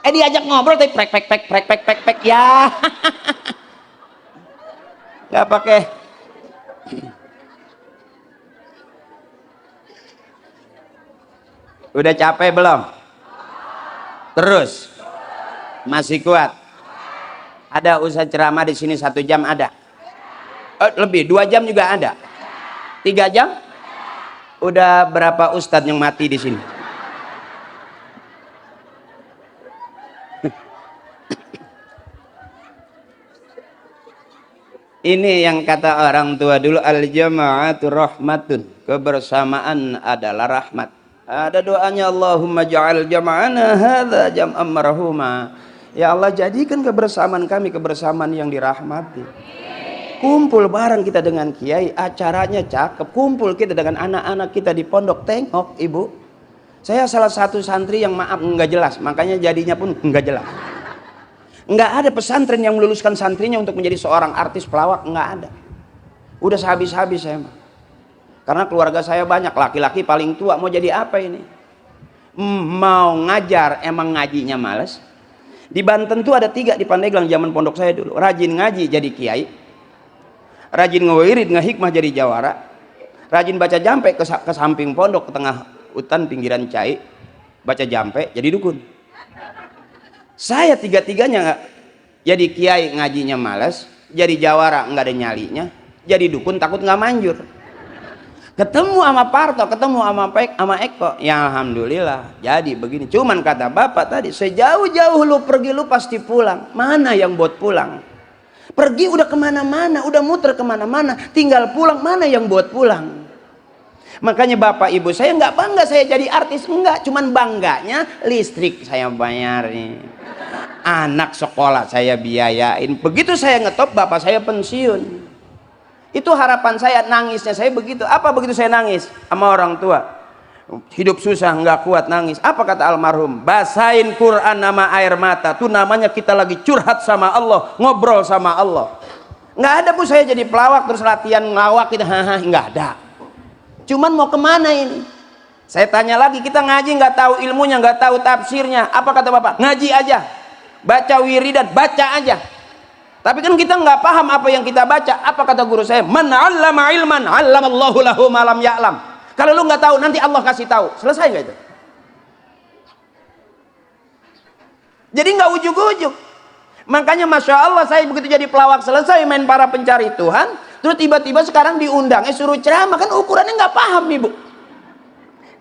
Diajak ngobrol tapi prek ya. Gak pakai. Udah capek belum? Terus masih kuat? Ada usaha ceramah di sini 1 jam ada? Lebih 2 jam juga ada? 3 jam? Udah berapa ustadz yang mati di sini? Ini yang kata orang tua dulu, al-jama'atu rahmatun, kebersamaan adalah rahmat. Ada doanya, Allahumma ja'al jama'ana hadza jam'an marhuma. Ya Allah, jadikan kebersamaan kami kebersamaan yang dirahmati. Kumpul bareng kita dengan kiai, acaranya cakep. Kumpul kita dengan anak-anak kita di pondok, tengok ibu. Saya salah satu santri yang maaf nggak jelas, makanya jadinya pun nggak jelas. Nggak ada pesantren yang meluluskan santrinya untuk menjadi seorang artis pelawak, nggak ada. Udah sehabis-habis saya mah. Karena keluarga saya banyak, laki-laki paling tua, mau jadi apa ini? Mau ngajar, emang ngajinya males. Di Banten tuh ada 3 di Pandeglang zaman pondok saya dulu. Rajin ngaji jadi kiai, rajin ngewirid ngehikmah jadi jawara, rajin baca jampe ke samping pondok, ke tengah hutan pinggiran cai, baca jampe jadi dukun. Saya 3-tiganya jadi kiai ngajinya malas, jadi jawara nggak ada nyalinya, jadi dukun takut nggak manjur. Ketemu sama Parto, ketemu sama Eko, ya alhamdulillah jadi begini. Cuman kata bapak tadi, sejauh-jauh lu pergi lu pasti pulang. Mana yang buat pulang? Pergi udah kemana-mana, udah muter kemana-mana, tinggal pulang, mana yang buat pulang? Makanya bapak ibu saya nggak bangga saya jadi artis, enggak, cuman bangganya listrik saya bayarin, anak sekolah saya biayain. Begitu saya ngetop bapak saya pensiun. Itu harapan saya, nangisnya saya begitu. Apa begitu saya nangis sama orang tua? Hidup susah nggak kuat nangis. Apa kata almarhum? Basahin Quran nama air mata. Itu namanya kita lagi curhat sama Allah, ngobrol sama Allah. Nggak ada bu saya jadi pelawak terus latihan ngelawak kita, nggak ada. Cuman mau kemana ini? Saya tanya lagi, kita ngaji nggak tahu ilmunya, nggak tahu tafsirnya. Apa kata bapak? Ngaji aja, baca wiridan, baca aja. Tapi kan kita nggak paham apa yang kita baca. Apa kata guru saya? Man 'allama ilman 'allamallahu lahu ma lam ya'lam. Kalau lu nggak tahu nanti Allah kasih tahu. Selesai nggak itu? Jadi nggak ujuk-ujuk. Makanya masya Allah saya begitu jadi pelawak selesai main para pencari Tuhan, terus tiba-tiba sekarang diundang, suruh ceramah, kan ukurannya nggak paham ibu.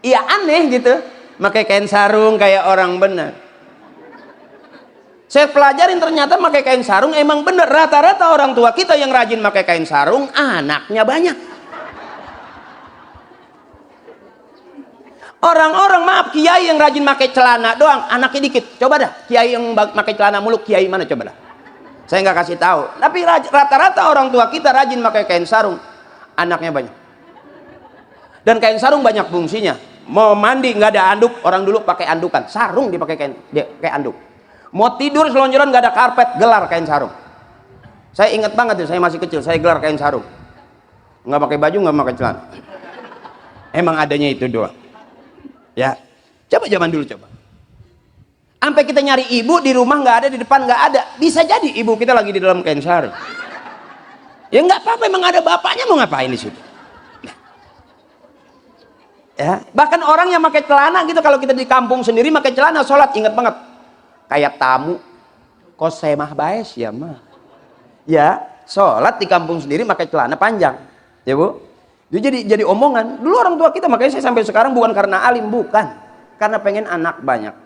Iya aneh gitu. Pakai kain sarung kayak orang benar. Saya pelajarin ternyata pakai kain sarung emang bener. Rata-rata orang tua kita yang rajin pakai kain sarung anaknya banyak. Orang-orang maaf kiai yang rajin pakai celana doang anaknya dikit. Coba dah kiai yang pakai celana muluk kiai mana coba dah. Saya nggak kasih tahu. Tapi rata-rata orang tua kita rajin pakai kain sarung anaknya banyak. Dan kain sarung banyak fungsinya. Mau mandi nggak ada anduk, orang dulu pakai andukan. Sarung dipakai kayak anduk. Mau tidur selonjoran nggak ada karpet, gelar kain sarung. Saya ingat banget tuh, saya masih kecil, saya gelar kain sarung. Nggak pakai baju, nggak pakai celana. Emang adanya itu doang. Ya, coba zaman dulu coba. Sampai kita nyari ibu di rumah nggak ada, di depan nggak ada. Bisa jadi ibu kita lagi di dalam kain sarung. Ya nggak apa-apa, emang ada bapaknya mau ngapain di situ. Ya, bahkan orang yang pakai celana gitu, kalau kita di kampung sendiri pakai celana sholat, ingat banget. Kayak tamu, kos saya mah baes ya mah. Ya, sholat di kampung sendiri pakai celana panjang, ya bu. Itu jadi omongan. Dulu orang tua kita, makanya saya sampai sekarang bukan karena alim, bukan, karena pengen anak banyak.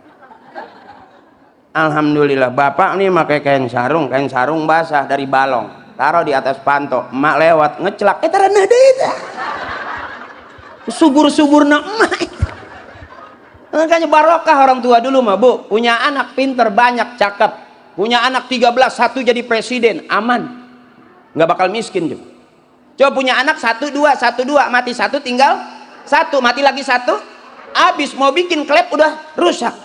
Alhamdulillah, bapak nih pakai kain sarung basah dari balong, taruh di atas panto, emak lewat ngecelak, tarana deh, subur nak emak. Makanya barokah orang tua dulu mah bu, punya anak pinter banyak cakep, punya anak 13 satu jadi presiden aman, nggak bakal miskin juga. Coba punya anak 1 2 mati 1 tinggal 1, mati lagi 1, habis mau bikin klep udah rusak.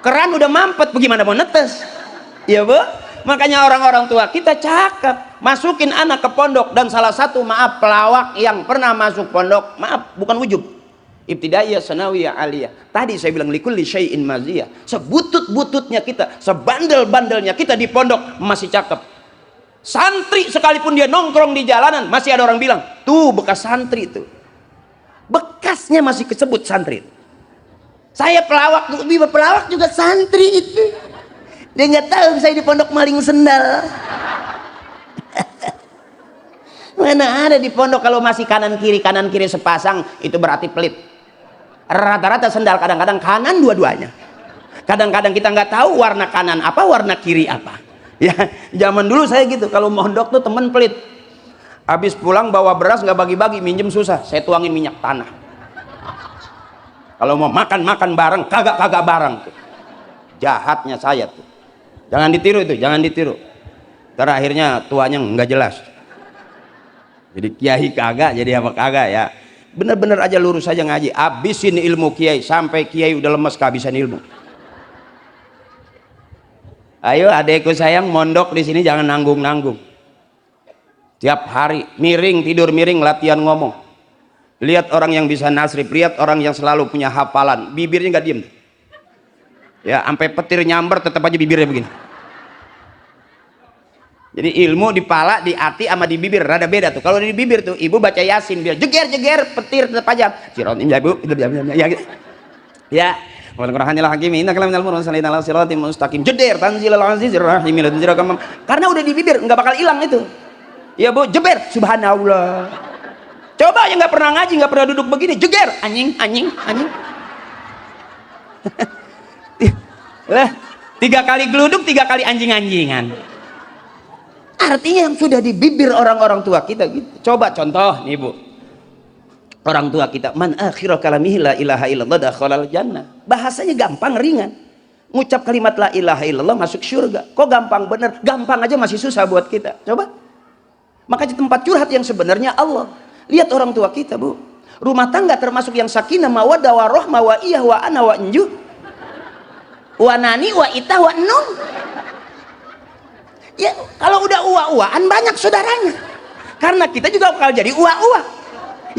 keran udah mampet, bagaimana mau netes? Ya bu, makanya orang-orang tua kita cakep, masukin anak ke pondok. Dan salah satu maaf pelawak yang pernah masuk pondok, maaf bukan wujub, ibtidaiyah, sanawiyah, aliyah. Tadi saya bilang likulli syai'in maziyah. Sebutut-bututnya kita, sebandel-bandelnya kita di pondok masih cakep. Santri sekalipun dia nongkrong di jalanan masih ada orang bilang, tuh bekas santri itu. Bekasnya masih kesebut santri. Saya pelawak juga santri itu. Dia nggak tahu saya di pondok maling sendal. Mana ada di pondok kalau masih kanan kiri sepasang itu berarti pelit. Rata-rata sendal kadang-kadang kanan dua-duanya. Kadang-kadang kita nggak tahu warna kanan apa, warna kiri apa. Ya, zaman dulu saya gitu, kalau mondok tuh temen pelit. Habis pulang bawa beras nggak bagi-bagi, minjem susah, saya tuangin minyak tanah. Kalau mau makan bareng, kagak bareng tuh. Jahatnya saya tuh. Jangan ditiru itu, jangan ditiru. Terakhirnya tuanya nggak jelas. Jadi kiai kagak, jadi apa kagak ya. Bener-bener aja lurus aja ngaji. Abisin ilmu kiai sampai kiai udah lemes kehabisan ilmu. Ayo adekku sayang, mondok di sini jangan nanggung-nanggung. Tiap hari miring, tidur miring, latihan ngomong. Lihat orang yang bisa nasrif, lihat orang yang selalu punya hafalan, bibirnya nggak diem. Ya, sampai petir nyamber tetap aja bibirnya begini. Jadi ilmu di pala, di hati sama di bibir rada beda tuh. Kalau di bibir tuh ibu baca Yasin biar jeger, petir tetap aja. Sirotim ya bu, ya gitu. Ya. Jeder tanzilal azizir rahim. Karena udah di bibir nggak bakal hilang itu. Ya bu, jeber subhanallah. Coba yang nggak pernah ngaji, nggak pernah duduk begini, jeger, anjing. Lah, 3 kali geluduk, 3 kali anjing-anjingan. Artinya yang sudah di bibir orang-orang tua kita gitu. Coba contoh nih bu, orang tua kita, man akhira kalamihi la ilaha illallah dakhalal jannah. Bahasanya gampang, ringan. Ngucap kalimat la ilaha illallah masuk surga. Kok gampang bener? Gampang aja masih susah buat kita. Coba. Makanya tempat curhat yang sebenarnya Allah. Lihat orang tua kita bu, rumah tangga termasuk yang sakinah, mawaddah, warahmah, wa iyah, wa ana, wa enju, wa nani, wa itah, wa nun. Ya kalau udah uwa-uwaan banyak saudaranya, karena kita juga bakal jadi uwa-uwa.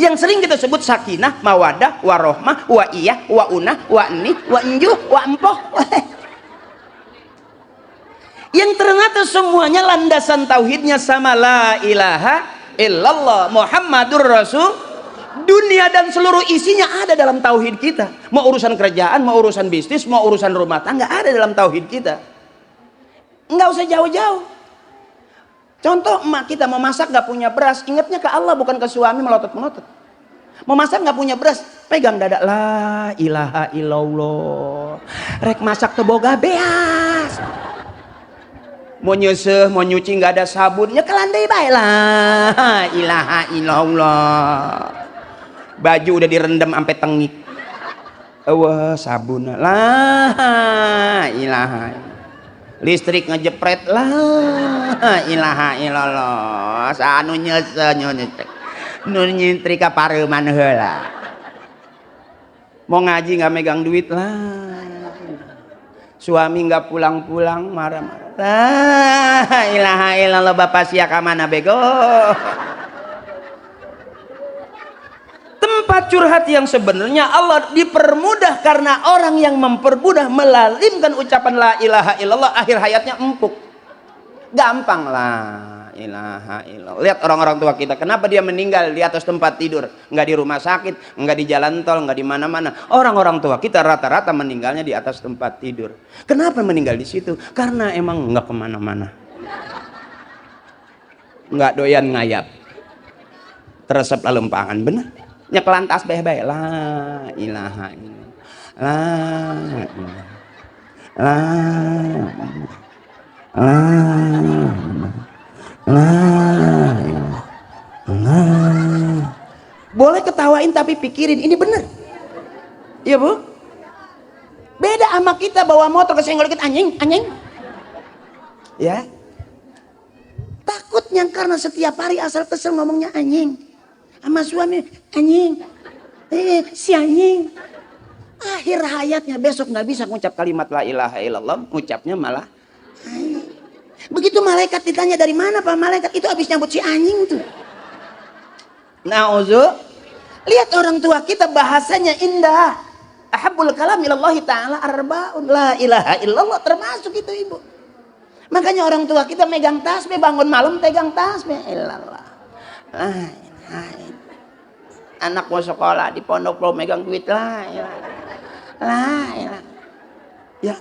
Yang sering kita sebut sakinah, mawaddah, warahmah, wa iyah, wa una, wa ni, wa enju, wa empoh. Yang ternyata semuanya landasan tauhidnya sama la ilaha illallah Muhammadur Rasul. Dunia dan seluruh isinya ada dalam tauhid kita. Mau urusan kerjaan, mau urusan bisnis, mau urusan rumah tangga, ada dalam tauhid kita. Nggak usah jauh-jauh. Contoh emak kita mau masak nggak punya beras, ingatnya ke Allah bukan ke suami melotot-melotot. Mau masak nggak punya beras, pegang dada la ilaha illallah. Rek masak teboga beas. Mau nyeseh, mau nyuci nggak ada sabunnya, kelandai baik lah ilaha illallah. Baju udah direndam sampai tengik, wah sabun lah ilaha. Listrik ngejepret lah ilaha illallah. Sanu nyeseh nun nyetrika pareuman heula. Mau ngaji nggak megang duit lah. Suami nggak pulang-pulang marah-marah. La ilaha illallah, bapak siak mana bego. Tempat curhat yang sebenarnya Allah dipermudah karena orang yang mempermudah melalimkan ucapan la ilaha illallah akhir hayatnya empuk. Gampang lah ilaha illallah. Lihat orang-orang tua kita, kenapa dia meninggal di atas tempat tidur, nggak di rumah sakit, nggak di jalan tol, nggak di mana-mana. Orang-orang tua kita rata-rata meninggalnya di atas tempat tidur. Kenapa meninggal di situ? Karena emang nggak kemana-mana, nggak doyan ngayap, teresep lempangan, bener. Nyekelan tas bae-bae la ilaha illallah, la ilaha, la boleh ketawain tapi pikirin ini bener. Iya bu, beda sama kita bawa motor kesenggol dikit anjing ya. Takutnya karena setiap hari asal kesel ngomongnya anjing sama suami, anjing si anjing. Akhir hayatnya besok nggak bisa ngucap kalimat la ilaha illallah, ngucapnya malah anjing. Begitu malaikat ditanya dari mana Pak malaikat, itu habis nyambut si anjing tuh. Lihat orang tua kita bahasanya indah. Ahabbul kalam ilallahi ta'ala arbaun, la ilaha illallah, termasuk itu ibu. Makanya orang tua kita megang tasbih, bangun malam pegang tasbih, illallah. Anak mau sekolah di pondok belum megang duit, la ilaha. Ya,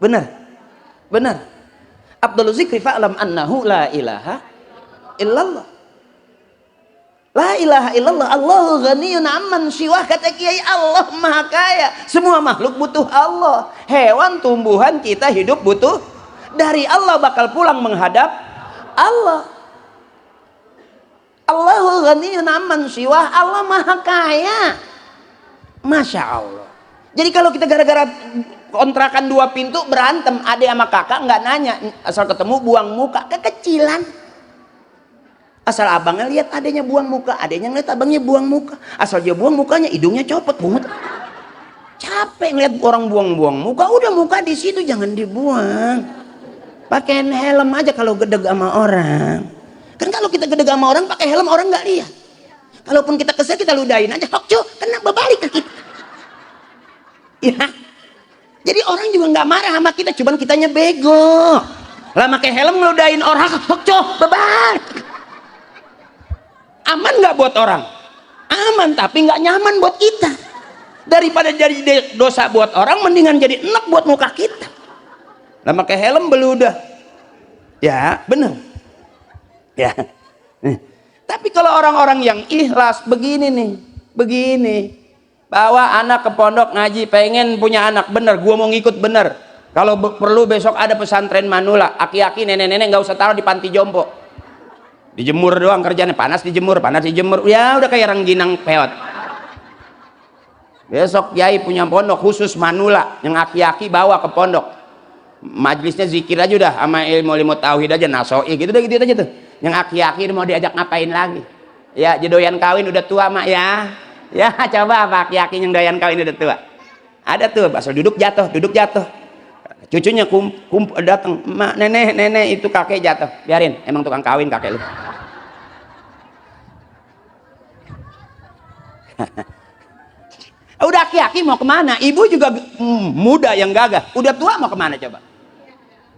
benar. Abdul zikri fa'lam annahu la ilaha illallah. La ilaha illallah, Allahu ghaniyun amman siwah. Kata Kiai, Allah maha kaya, semua makhluk butuh Allah. Hewan, tumbuhan, kita hidup butuh dari Allah, bakal pulang menghadap Allah. Allahu ghaniyun amman siwah, Allah maha kaya. Masya Allah. Jadi kalau kita gara-gara kontrakan 2 pintu berantem, adik sama kakak nggak nanya, asal ketemu buang muka, kekecilan. Asal abangnya lihat adanya buang muka, adanya ngeliat abangnya buang muka. Asal dia buang mukanya, hidungnya copot, bungut. Capek ngeliat orang buang-buang muka, udah muka di situ jangan dibuang. Pakein helm aja kalau gedeg sama orang. Kan kalau kita gedeg sama orang pakai helm, orang nggak lihat. Kalaupun kita kesel, kita ludahin aja, hokcu, kena berbalik ke kita. Ya. Jadi orang juga nggak marah sama kita, cuman kitanya bego. Lah pakai helm ngeludahin orang, hokcu, berbalik. Aman nggak buat orang? Aman, tapi nggak nyaman buat kita. Daripada jadi dosa buat orang, mendingan jadi enak buat muka kita. Lah pakai helm beludah. Ya, benar. Ya. Tapi kalau orang-orang yang ikhlas begini nih, bawa anak ke pondok ngaji, pengen punya anak bener, gua mau ngikut bener. Kalau perlu besok ada pesantren manula, aki-aki nenek-nenek nggak usah taruh di panti jompo. Dijemur doang kerjanya, panas dijemur, ya udah kayak rengginang peot. Besok Kiai punya pondok khusus manula, yang aki-aki bawa ke pondok, majlisnya zikir aja udah, sama ilmu tauhid aja, nasoi gitu aja tuh. Yang aki-aki mau diajak ngapain lagi? Ya doyan kawin udah tua mak ya coba apa aki-aki yang doyan kawin udah tua? Ada tuh, asal duduk jatuh, cucunya datang, mak, nenek itu kakek jatuh, biarin, emang tukang kawin kakek lu. Udah aki-aki mau kemana? Ibu juga muda yang gagah, udah tua mau kemana coba?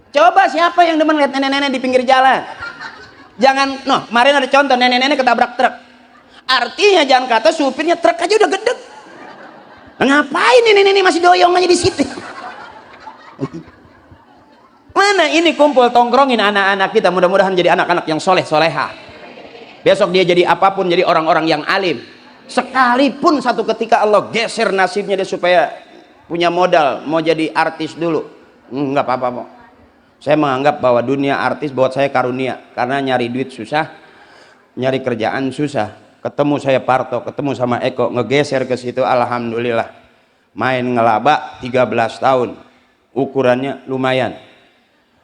Coba siapa yang demen lihat nenek-nenek di pinggir jalan? Jangan, kemarin ada contoh nenek-nenek ketabrak truk. Artinya jangan kata supirnya, truk aja udah gede. Ngapain ini masih doyong aja di situ? Mana ini kumpul tongkrongin anak-anak kita, mudah-mudahan jadi anak-anak yang soleh soleha. Besok dia jadi apapun, jadi orang-orang yang alim. Sekalipun satu ketika Allah geser nasibnya dia supaya punya modal mau jadi artis dulu, nggak apa-apa kok. Saya menganggap bahwa dunia artis buat saya karunia, karena nyari duit susah, nyari kerjaan susah. Ketemu saya Parto, ketemu sama Eko, ngegeser ke situ, alhamdulillah. Main ngelaba 13 tahun, ukurannya lumayan.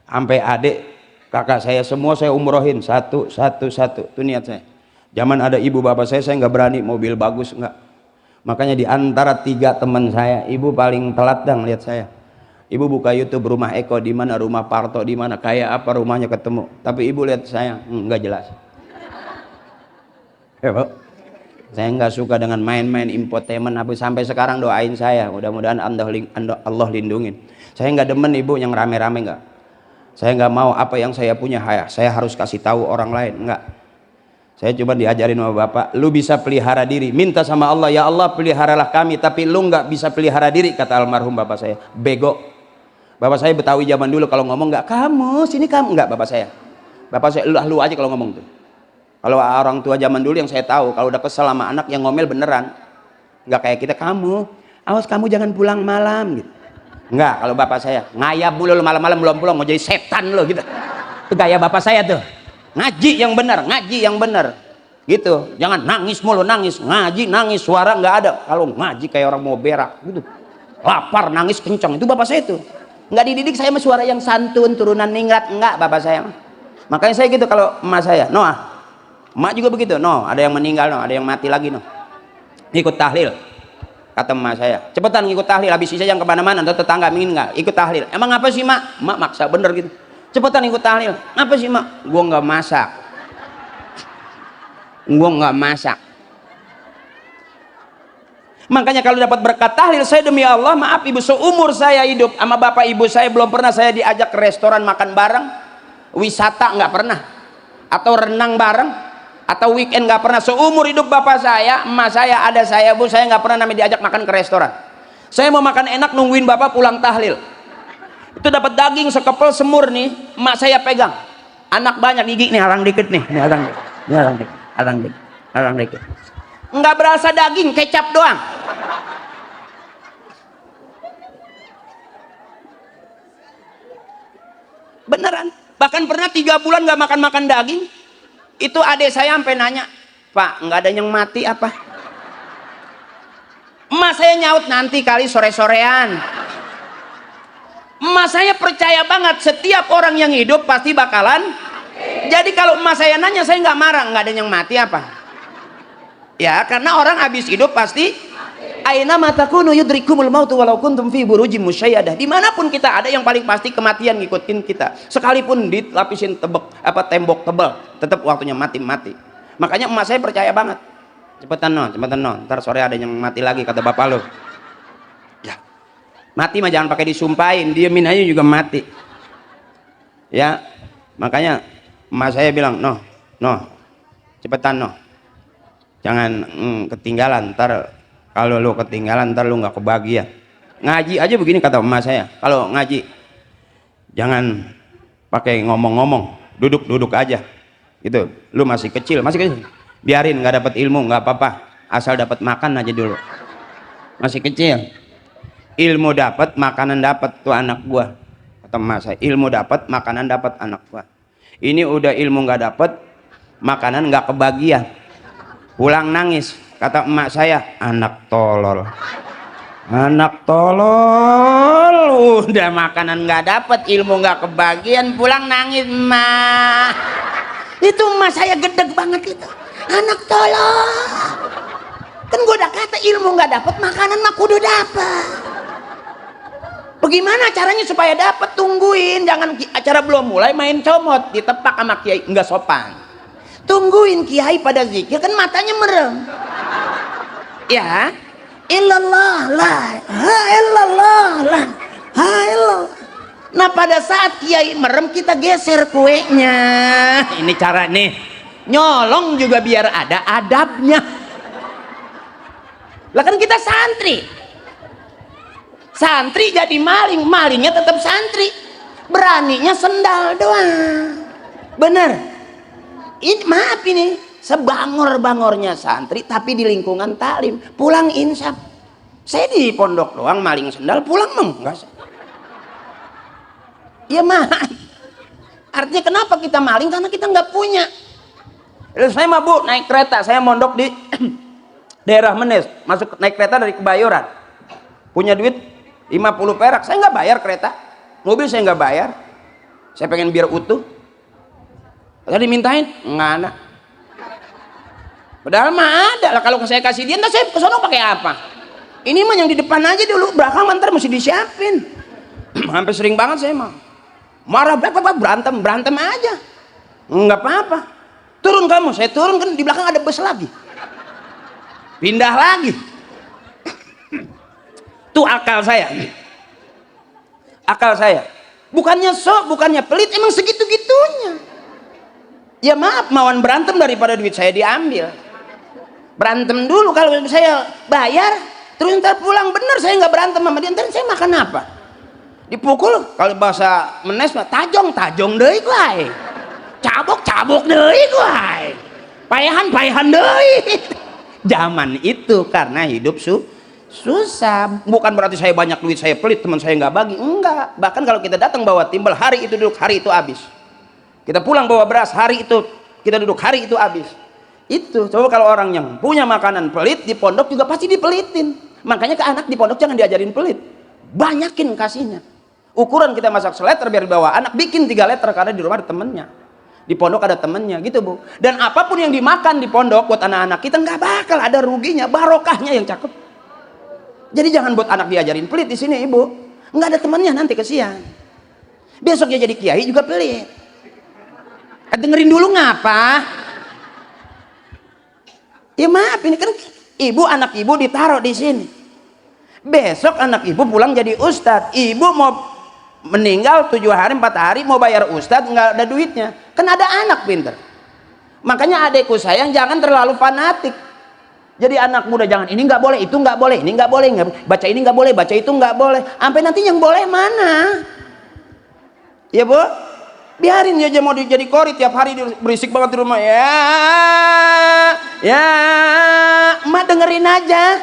Sampai adik kakak saya semua saya umrohin satu. Itu niat saya. Zaman ada ibu bapak saya nggak berani mobil bagus, nggak. Makanya di antara 3 teman saya, ibu paling telat dah lihat saya. Ibu buka YouTube rumah Eko di mana, rumah Parto di mana, kayak apa rumahnya ketemu. Tapi ibu lihat saya nggak jelas. Ya, Pak. Saya nggak suka dengan main-main infotainment. Sampai sekarang doain saya, mudah-mudahan Allah lindungin. Saya nggak demen ibu yang rame-rame, nggak. Saya nggak mau apa yang saya punya saya harus kasih tahu orang lain, nggak. Saya coba diajarin sama bapak, lu bisa pelihara diri, minta sama Allah, ya Allah peliharalah kami, tapi lu nggak bisa pelihara diri, kata almarhum bapak saya. Bego. Bapak saya Betawi zaman dulu, kalau ngomong nggak kamu sini kamu, nggak bapak saya lu aja kalau ngomong tuh. Kalau orang tua zaman dulu yang saya tahu, kalau udah kesel sama anak yang ngomel beneran, nggak kayak kita, kamu awas kamu jangan pulang malam gitu. Nggak, kalau bapak saya ngayap mulu malam-malam belum pulang, mau jadi setan lo gitu. Itu gaya bapak saya tuh. Ngaji yang benar gitu, jangan nangis mulu, ngaji nangis, suara nggak ada. Kalau ngaji kayak orang mau berak gitu, lapar nangis kencang, itu bapak saya tuh. Nggak dididik saya sama suara yang santun turunan ningrat, enggak bapak saya. Makanya saya gitu kalau emak saya, emak juga begitu, ada yang meninggal, ada yang mati lagi, ikut tahlil. Kata emak saya, cepetan ikut tahlil, habis sisa yang kemana-mana, atau tetangga ingin nggak ikut tahlil. Emang apa sih mak? Mak maksa bener gitu. Cepetan ikut tahlil. Apa sih mak? Gua nggak masak. Gua nggak masak. Makanya kalau dapat berkat tahlil, saya demi Allah, maaf ibu, seumur saya hidup sama bapak ibu saya belum pernah saya diajak ke restoran makan bareng, wisata nggak pernah, atau renang bareng, atau weekend nggak pernah. Seumur hidup bapak saya, emak saya, ada saya, bu saya nggak pernah namanya diajak makan ke restoran. Saya mau makan enak nungguin bapak pulang tahlil. Itu dapat daging sekepel semur nih, emak saya pegang. Anak banyak gigi nih, harang dikit nih, ini harang dikit, ini harang dikit, harang dikit, harang dikit. Nggak berasa daging, kecap doang. Beneran. Bahkan pernah 3 bulan nggak makan daging. Itu adik saya sampai nanya, Pak, nggak ada yang mati apa? Emak saya nyaut, nanti kali sore-sorean. Emak saya percaya banget setiap orang yang hidup pasti bakalan. Jadi kalau emak saya nanya, saya nggak marah, nggak ada yang mati apa? Ya, karena orang habis hidup pasti aina matakunu yudrikumul mautu walau kuntum fi burujim musyayadah. Dimanapun kita ada, yang paling pasti kematian ngikutin kita. Sekalipun dilapisin tembok tebal, tetap waktunya mati. Makanya emak saya percaya banget. Cepetan non, ntar sore ada yang mati lagi kata bapak lo. Ya, mati mah jangan pakai disumpahin, diemin aja juga mati. Ya, makanya emak saya bilang, no, cepetan no. Jangan ketinggalan, ntar kalau lu ketinggalan ntar lu nggak kebahagiaan. Ngaji aja begini kata emak saya, kalau ngaji jangan pakai ngomong-ngomong, duduk aja gitu. Lu masih kecil, biarin, nggak dapat ilmu nggak apa-apa, asal dapat makan aja dulu. Masih kecil, ilmu dapat, makanan dapat, tuh anak gua kata emak saya. Ilmu dapat, makanan dapat, anak gua. Ini udah ilmu nggak dapat, makanan nggak kebagian, pulang nangis. Kata emak saya, anak tolol, udah makanan nggak dapet, ilmu nggak kebagian, pulang nangis. Emak itu, emak saya gedeg banget itu, anak tolol. Kan gue udah kata ilmu nggak dapet, makanan mah kudu dapet. Bagaimana caranya supaya dapet? Tungguin, jangan acara belum mulai main comot, ditepak sama kiai, nggak sopan. Tungguin kiai pada zikir, kan matanya merem. Ya, illallah la illallah la illallah. Nah pada saat kiai merem, kita geser kuenya. Ini cara nih, nyolong juga biar ada adabnya. Lah kan kita santri jadi maling, malingnya tetap santri, beraninya sendal doang. Bener. Ini maaf, ini sebangor-bangornya santri tapi di lingkungan taklim, pulang insaf. Saya di pondok doang maling sendal, pulang enggak. Ya maaf, artinya kenapa kita maling? Karena kita nggak punya. Saya mah bu, naik kereta, saya mondok di daerah Menes, naik kereta dari Kebayoran, punya duit 50 perak, saya nggak bayar kereta, mobil saya nggak bayar, saya pengen biar utuh. Tadi dimintain nggak ada. Padahal mah ada lah, kalau saya kasih dia, ntar saya kesono pakai apa? Ini mah yang di depan aja dulu, belakang ntar mesti disiapin. Sampai sering banget saya mah marah, berantem aja, nggak apa-apa. Turun kamu, saya turun, kan di belakang ada bus lagi, pindah lagi. Tuh akal saya, bukannya sok, bukannya pelit, emang segitu-gitunya. Ya maaf, mauan berantem daripada duit saya diambil. Berantem dulu, kalau saya bayar terus ntar pulang, bener saya nggak berantem sama dia, ntar saya makan apa? Dipukul, kalau bahasa Menes mah tajong deui kuai, cabok deui kuai, payahan deui. Zaman itu karena hidup susah, bukan berarti saya banyak duit saya pelit, teman saya nggak bagi, enggak. Bahkan kalau kita datang bawa timbal, hari itu duduk, hari itu habis. Kita pulang bawa beras, hari itu kita duduk, hari itu habis. Itu coba kalau orang yang punya makanan pelit di pondok juga pasti dipelitin. Makanya ke anak di pondok jangan diajarin pelit, banyakin kasihnya. Ukuran kita masak seleter biar bawa anak bikin 3 liter, karena di rumah ada temennya, di pondok ada temennya gitu bu. Dan apapun yang dimakan di pondok buat anak-anak kita nggak bakal ada ruginya, barokahnya yang cakep. Jadi jangan buat anak diajarin pelit di sini ibu, nggak ada temannya nanti kesian. Besoknya jadi kiai juga pelit. Dengerin dulu ngapa? Ya maaf, ini kan ibu, anak ibu ditaruh di sini. Besok anak ibu pulang jadi ustadz, ibu mau meninggal 7 hari 4 hari mau bayar ustadz nggak ada duitnya, kan ada anak pinter. Makanya adekku sayang jangan terlalu fanatik. Jadi anak muda jangan ini nggak boleh, itu nggak boleh, ini nggak boleh, baca ini nggak boleh, baca itu nggak boleh, sampai nanti yang boleh mana? Ya bu, biarin dia aja mau jadi kori tiap hari berisik banget di rumah ya, emak dengerin aja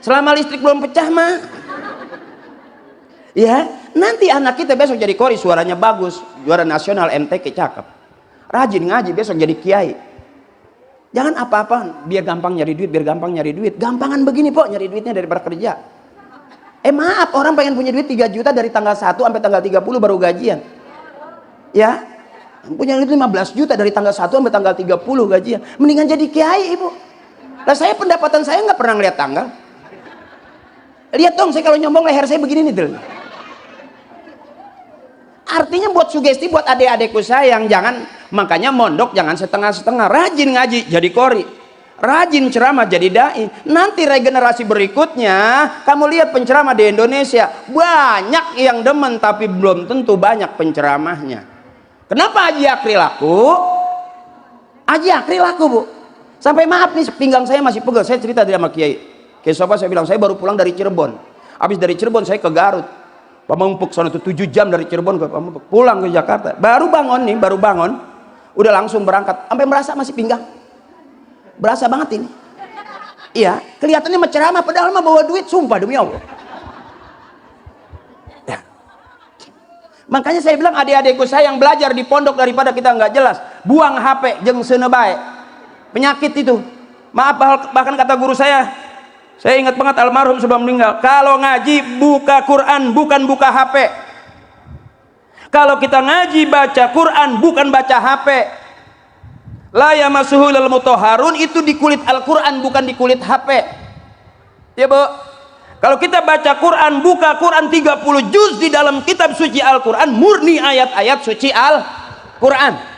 selama listrik belum pecah mah. Ya, nanti anak kita besok jadi kori, suaranya bagus, juara nasional MTQ cakep, rajin ngaji, besok jadi kiai. Jangan apa-apa biar gampang nyari duit, biar gampang nyari duit. Gampangan begini po nyari duitnya daripada kerja. Maaf, orang pengen punya duit 3 juta dari tanggal 1 sampai tanggal 30 baru gajian. Ya, punya duit 15 juta dari tanggal 1 sampai tanggal 30 gajian. Mendingan jadi kiai ibu. Lah saya pendapatan saya nggak pernah ngeliat tanggal. Lihat dong, saya kalau nyombong leher saya begini nih tuh. Artinya buat sugesti buat adik-adikku sayang, jangan, makanya mondok jangan setengah-setengah, rajin ngaji jadi kori, rajin ceramah jadi dai. Nanti regenerasi berikutnya kamu lihat penceramah di Indonesia banyak yang demen, tapi belum tentu banyak penceramahnya. Kenapa Haji Akri laku? Haji Akri laku bu, sampai maaf nih pinggang saya masih pegel. Saya cerita di sama Kiai Sofa, saya bilang saya baru pulang dari Cirebon, habis dari Cirebon saya ke Garut, Pamengpuk sana itu 7 jam dari Cirebon ke Pamengpuk, pulang ke Jakarta, baru bangun nih, baru bangun udah langsung berangkat, sampai merasa masih pinggang, berasa banget ini. Iya, kelihatannya menceramah padahal mah bawa duit, sumpah demi Allah. Ya. Makanya saya bilang adik-adikku saya yang belajar di pondok daripada kita nggak jelas, buang HP jeung seuneu bae. Penyakit itu. Maaf, bahkan kata guru saya ingat banget almarhum sebelum meninggal, kalau ngaji buka Quran bukan buka HP. Kalau kita ngaji baca Quran bukan baca HP. La yamassuhu illal mutahharun, itu di kulit Al-Quran bukan di kulit HP. Ya bu, kalau kita baca Quran, buka Quran 30 juz di dalam kitab suci Al-Quran, murni ayat-ayat suci Al-Quran.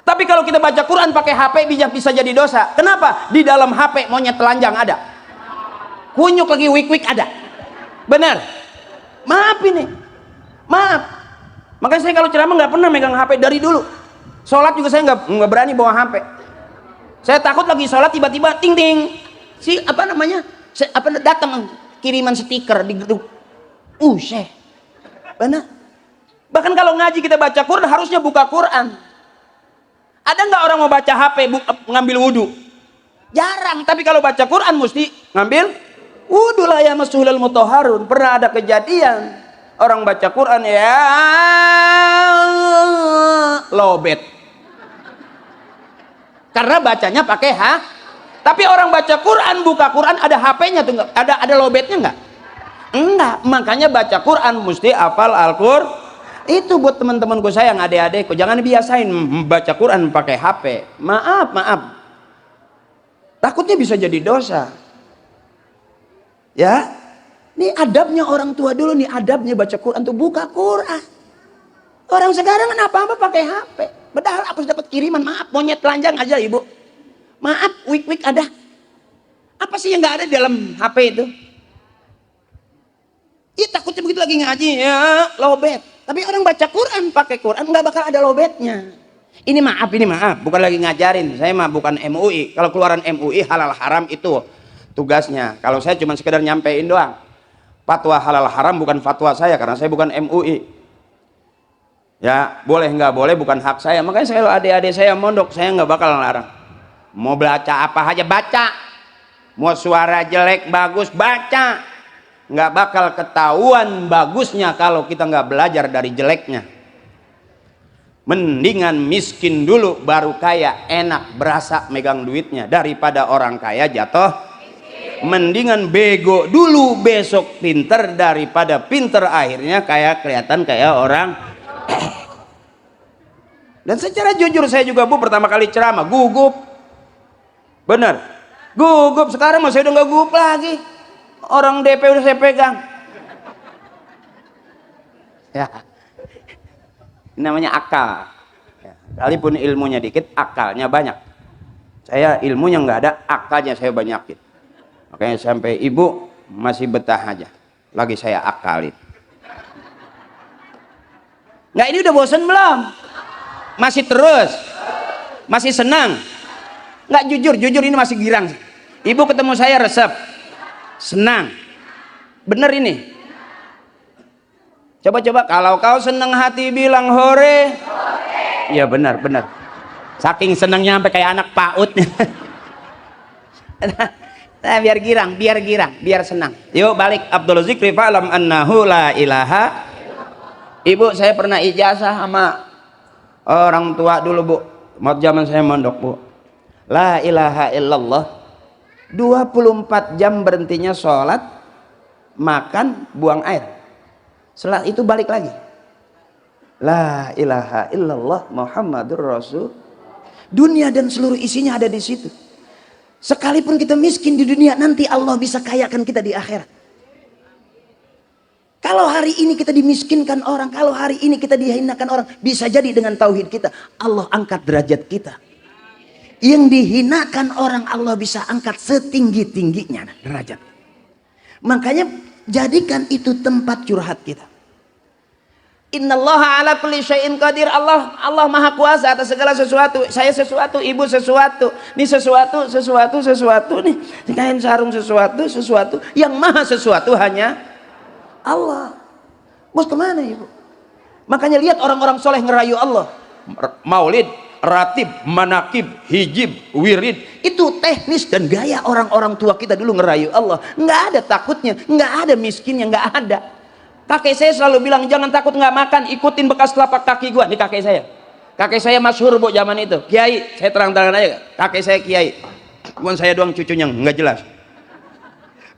Tapi kalau kita baca Quran pakai HP bisa jadi dosa. Kenapa? Di dalam HP monyet telanjang ada, kunyuk lagi wik-wik ada. Benar? Maaf ini, maaf. Makanya saya kalau ceramah nggak pernah megang HP dari dulu. Sholat juga saya nggak berani bawa HP. Saya takut lagi sholat tiba-tiba ting ting si apa namanya datang kiriman stiker di gedung. Syekh. Benar? Bahkan kalau ngaji kita baca Quran harusnya buka Quran. Ada nggak orang mau baca HP ngambil wudhu? Jarang. Tapi kalau baca Quran mesti ngambil wudhu. Lah ya masuhul mutahharun. Pernah ada kejadian orang baca Quran ya lobet karena bacanya pakai tapi orang baca Quran buka Quran ada HP-nya tuh, ada lobetnya enggak. Makanya baca Quran mesti hafal Al-Qur'an. Itu buat teman-temanku sayang, adik-adikku, jangan biasain baca Quran pakai HP. Maaf, takutnya bisa jadi dosa. Ya, ini adabnya orang tua dulu, nih adabnya baca Quran tuh buka Quran. Orang sekarang kan apa-apa pakai HP. Padahal aku dapat kiriman, maaf monyet telanjang aja ibu, maaf wik-wik ada. Apa sih yang nggak ada di dalam HP itu? Iya takutnya begitu lagi ngaji ya lobet. Tapi orang baca Quran pakai Quran nggak bakal ada lobetnya. Ini maaf, bukan lagi ngajarin. Saya mah bukan MUI. Kalau keluaran MUI halal haram itu tugasnya. Kalau saya cuma sekedar nyampein doang. Fatwa halal haram bukan fatwa saya karena saya bukan MUI. Ya boleh nggak boleh bukan hak saya. Makanya saya adik-adik saya mondok saya nggak bakal larang. Mau baca apa aja baca. Mau suara jelek bagus baca. Nggak bakal ketahuan bagusnya kalau kita nggak belajar dari jeleknya. Mendingan miskin dulu baru kaya, enak berasa megang duitnya daripada orang kaya jatuh. Mendingan bego dulu besok pinter daripada pinter akhirnya kayak kelihatan kayak orang. Dan secara jujur saya juga bu pertama kali ceramah gugup. Bener gugup, sekarang masih udah nggak gugup lagi. Orang DP udah saya pegang. Ya, ini namanya akal. Ya, sekalipun ilmunya dikit, akalnya banyak. Saya ilmunya nggak ada, akalnya saya banyakin. Makanya sampai ibu masih betah aja. Lagi saya akalin. Nggak, ini udah bosan belum? Masih terus? Masih senang? Nggak, jujur ini masih girang. Ibu ketemu saya resep. Senang. Bener ini? Coba kalau kau senang hati bilang hore. Iya benar. Saking senangnya sampai kayak anak PAUD. Nah, biar senang. Yuk balik. Abdul Zikri fa'lam annahu la ilaha. Ibu, saya pernah ijazah sama orang tua dulu, Bu. Mau zaman saya mondok, Bu. La ilaha illallah. 24 jam berhentinya sholat, makan, buang air. Setelah itu balik lagi. La ilaha illallah Muhammadur Rasul. Dunia dan seluruh isinya ada di situ. Sekalipun kita miskin di dunia, nanti Allah bisa kayakan kita di akhirat. Kalau hari ini kita dimiskinkan orang, kalau hari ini kita dihinakan orang, bisa jadi dengan tauhid kita Allah angkat derajat kita. Yang dihinakan orang Allah bisa angkat setinggi-tingginya derajat. Makanya jadikan itu tempat curhat kita. Innallaha ala kulli syai'in qadir. Allah maha kuasa atas segala sesuatu. Saya sesuatu, ibu sesuatu, ini sesuatu nih, kain sarung sesuatu yang maha sesuatu hanya Allah. Bos kemana ibu? Makanya lihat orang-orang soleh ngerayu Allah. Maulid, ratib, manakib, hijib, wirid, itu teknis dan gaya orang-orang tua kita dulu ngerayu Allah. Nggak ada takutnya, nggak ada miskinnya, nggak ada. Kakek saya selalu bilang jangan takut nggak makan, ikutin bekas telapak kaki gua. Ini kakek saya masyhur, Bu, zaman itu kiai. Saya terang-terangan aja, kakek saya kiai, bukan saya doang cucunya nggak jelas.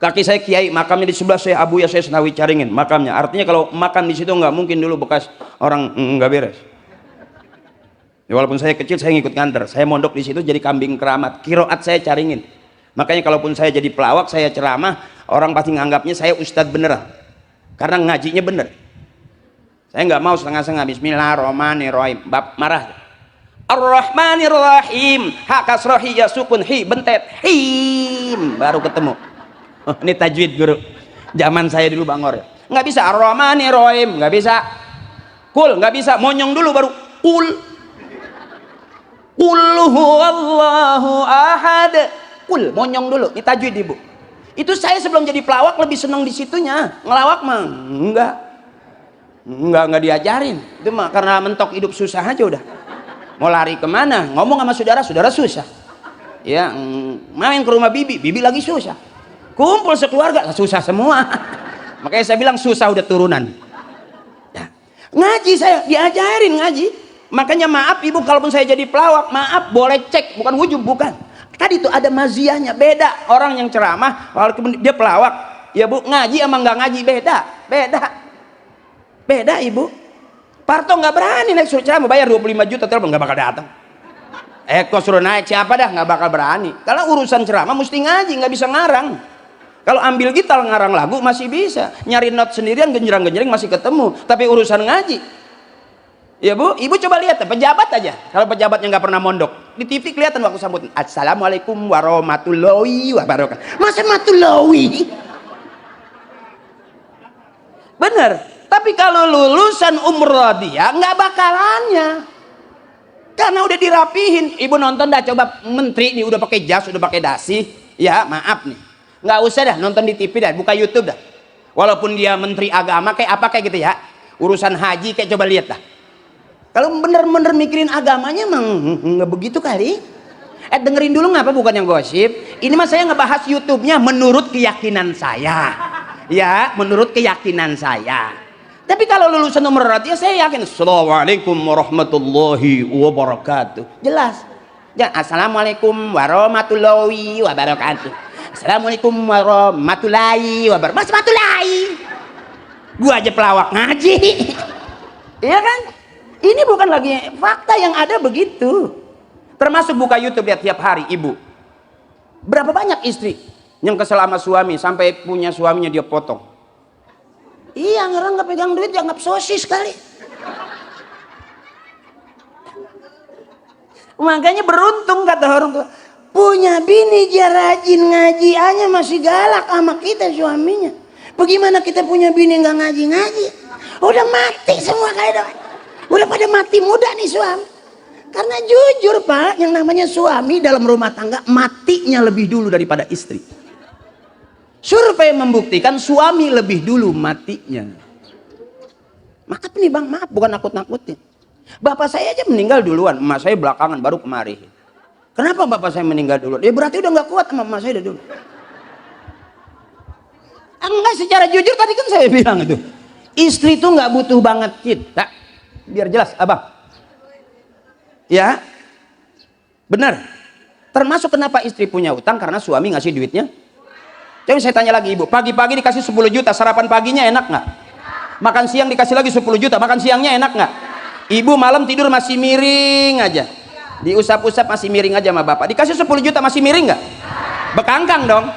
Kaki saya kiai, makamnya di sebelah saya Abu ya, saya Senawi Caringin makamnya. Artinya kalau makan di situ nggak mungkin dulu bekas orang nggak beres. Ya, walaupun saya kecil saya ngikut nganter, saya mondok di situ jadi kambing keramat. Kiroat saya Caringin. Makanya kalaupun saya jadi pelawak, saya ceramah, orang pasti nganggapnya saya ustadz beneran. Karena ngajinya bener. Saya nggak mau setengah-setengah. Bismillahirrahmanirrahim. Bab marah. Ar-Rahmanirrahim. Ha kasrohi ya sukun hi bentet him. Baru ketemu. Oh, ini tajwid guru. Zaman saya dulu Bangor. Nggak bisa Ar-Rahmanirrahim. Nggak bisa. Kul nggak bisa. Monyong dulu baru kul. Kul huwallahu ahad. Kul monyong dulu. Ini tajwid ibu. Itu saya sebelum jadi pelawak lebih senang di situnya. Ngelawak mah enggak diajarin. Itu mah karena mentok hidup susah aja udah. Mau lari kemana? Ngomong sama saudara susah. Ya, main ke rumah bibi lagi susah. Kumpul sekeluarga susah semua. Makanya saya bilang susah udah turunan. Ya. Ngaji saya diajarin ngaji. Makanya maaf ibu, kalaupun saya jadi pelawak, maaf boleh cek, bukan wujub, bukan. Tadi itu ada maziahnya, beda orang yang ceramah walaupun dia pelawak, ya Bu, ngaji sama nggak ngaji beda ibu. Parto nggak berani naik suruh ceramah, bayar 25 juta telepon nggak bakal datang. Kok suruh naik siapa dah, nggak bakal berani. Karena urusan ceramah mesti ngaji, nggak bisa ngarang. Kalau ambil gitar ngarang lagu masih bisa, nyari not sendirian genjreng-genjreng masih ketemu, tapi urusan ngaji. Ya Bu, ibu coba lihat pejabat aja. Kalau pejabatnya nggak pernah mondok, di TV kelihatan waktu sambut Assalamualaikum warahmatullahi wabarakatuh. Masa matullahi? Bener. Tapi kalau lulusan umroh dia nggak bakalannya. Karena udah dirapihin. Ibu nonton dah coba menteri nih udah pakai jas, udah pakai dasi. Ya maaf nih, nggak usah dah nonton di TV dah, buka YouTube dah. Walaupun dia menteri agama kayak apa kayak gitu ya. Urusan haji kayak coba lihat dah. Kalau bener-bener mikirin agamanya emang nggak begitu kali. Dengerin dulu ngapa bukan yang gosip. Ini mah saya ngebahas YouTube-nya menurut keyakinan saya. Ya, menurut keyakinan saya. Tapi kalau lulusan nomor ya saya yakin. Assalamualaikum warahmatullahi wabarakatuh. Jelas. Ya, Assalamualaikum warahmatullahi wabarakatuh. Assalamualaikum warahmatullahi wabarakatuh. Mas matulahi. Gua aja pelawak ngaji. Iya kan? Ini bukan lagi fakta yang ada begitu. Termasuk buka YouTube lihat tiap hari ibu. Berapa banyak istri yang kesel sama suami sampai punya suaminya dia potong. Iya, orang nggak pegang duit dianggap sosis kali. Makanya beruntung kata orang tua, punya bini dia rajin ngaji aja masih galak sama kita suaminya. Bagaimana kita punya bini nggak ngaji-ngaji? Udah mati semua kayak udah pada mati muda nih suami. Karena jujur Pak, yang namanya suami dalam rumah tangga matinya lebih dulu daripada istri. Survei membuktikan suami lebih dulu matinya. Maaf nih Bang, maaf bukan nakut-nakutin. Bapak saya aja meninggal duluan, emak saya belakangan baru kemari. Kenapa bapak saya meninggal duluan? Ya berarti udah nggak kuat sama emak saya dulu. Enggak, secara jujur tadi kan saya bilang itu. Istri itu nggak butuh banget kita. Biar jelas, Abang. Ya, benar. Termasuk kenapa istri punya utang karena suami ngasih duitnya. Coba saya tanya lagi ibu, pagi-pagi dikasih 10 juta, sarapan paginya enak nggak? Makan siang dikasih lagi 10 juta, makan siangnya enak nggak? Ibu malam tidur masih miring aja, diusap-usap masih miring aja sama bapak. Dikasih 10 juta masih miring nggak? Bekangkang dong.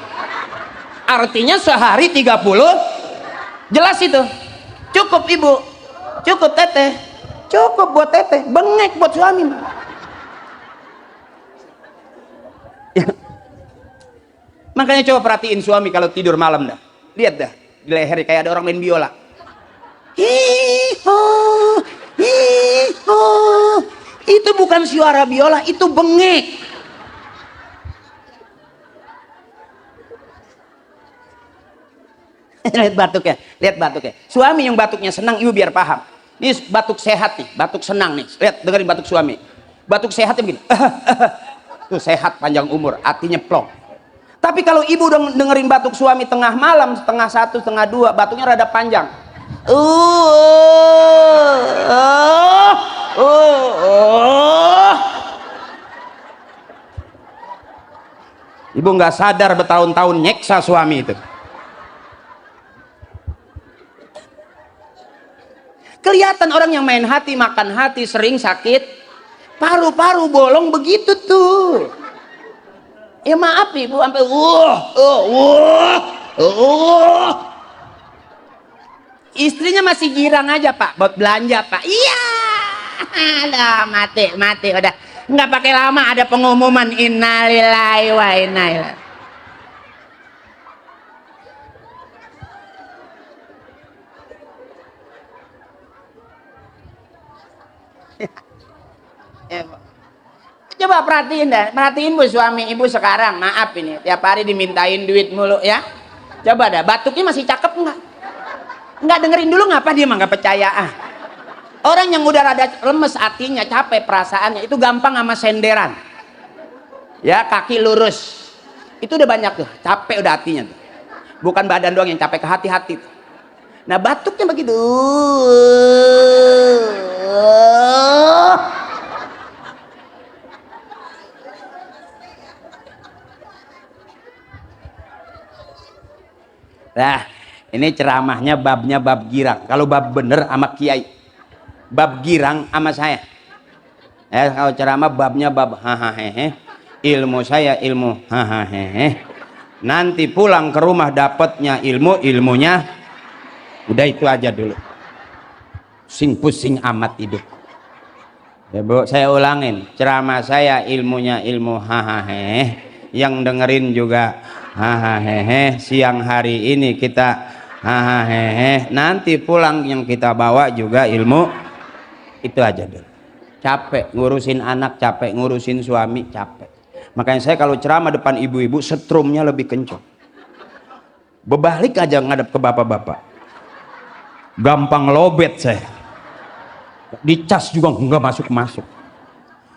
Artinya sehari 30. Jelas itu. Cukup ibu, cukup teteh, cukup buat teteh, bengek buat suami. Ya. Makanya coba perhatiin suami kalau tidur malam dah. Lihat dah, di lehernya kayak ada orang main biola. Hiho, hiho. Itu bukan suara biola, itu bengek. Lihat batuknya, lihat batuknya. Suami yang batuknya senang, ibu biar paham. Ini batuk sehat nih, batuk senang nih. Lihat, dengerin batuk suami. Batuk sehatnya begini. Tuh sehat panjang umur, artinya plong. Tapi kalau ibu udah dengerin batuk suami tengah malam, setengah 1, setengah 2, batuknya rada panjang. Ibu nggak sadar bertahun-tahun nyeksa suami itu. Kelihatan orang yang main hati, makan hati, sering sakit paru-paru, bolong begitu tuh. Ya maaf ibu, sampai istrinya masih girang aja Pak, buat belanja Pak. Iya, udah mati udah. Nggak pakai lama ada pengumuman innalillahi wa inna ilaihi. Coba perhatiin dah, perhatiin bu suami ibu sekarang, maaf ini tiap hari dimintain duit mulu ya. Coba dah, batuknya masih cakep nggak? Nggak dengerin dulu ngapa dia mah nggak percaya ah. Orang yang udah rada lemes hatinya, capek perasaannya, itu gampang sama senderan. Ya kaki lurus, itu udah banyak tuh, capek udah hatinya tuh. Bukan badan doang yang capek, ke hati-hati. Nah batuknya begitu. Nah, ini ceramahnya babnya bab girang. Kalau bab bener sama kiai, bab girang sama saya. Kalau ceramah babnya bab hahaha. Ilmu saya ilmu hahaha. Nanti pulang ke rumah dapatnya ilmunya. Udah itu aja dulu. Pusing amat hidup. Ya bu, saya ulangin. Ceramah saya ilmunya ilmu hahaha. Yang dengerin juga hahaha. Siang hari ini kita hahaha. Nanti pulang yang kita bawa juga ilmu. Itu aja dulu. Capek ngurusin anak, capek ngurusin suami, capek. Makanya saya kalau ceramah depan ibu-ibu setrumnya lebih kencang. Berbalik aja ngadep ke bapak-bapak. Gampang lobet saya. Dicas juga nggak masuk-masuk.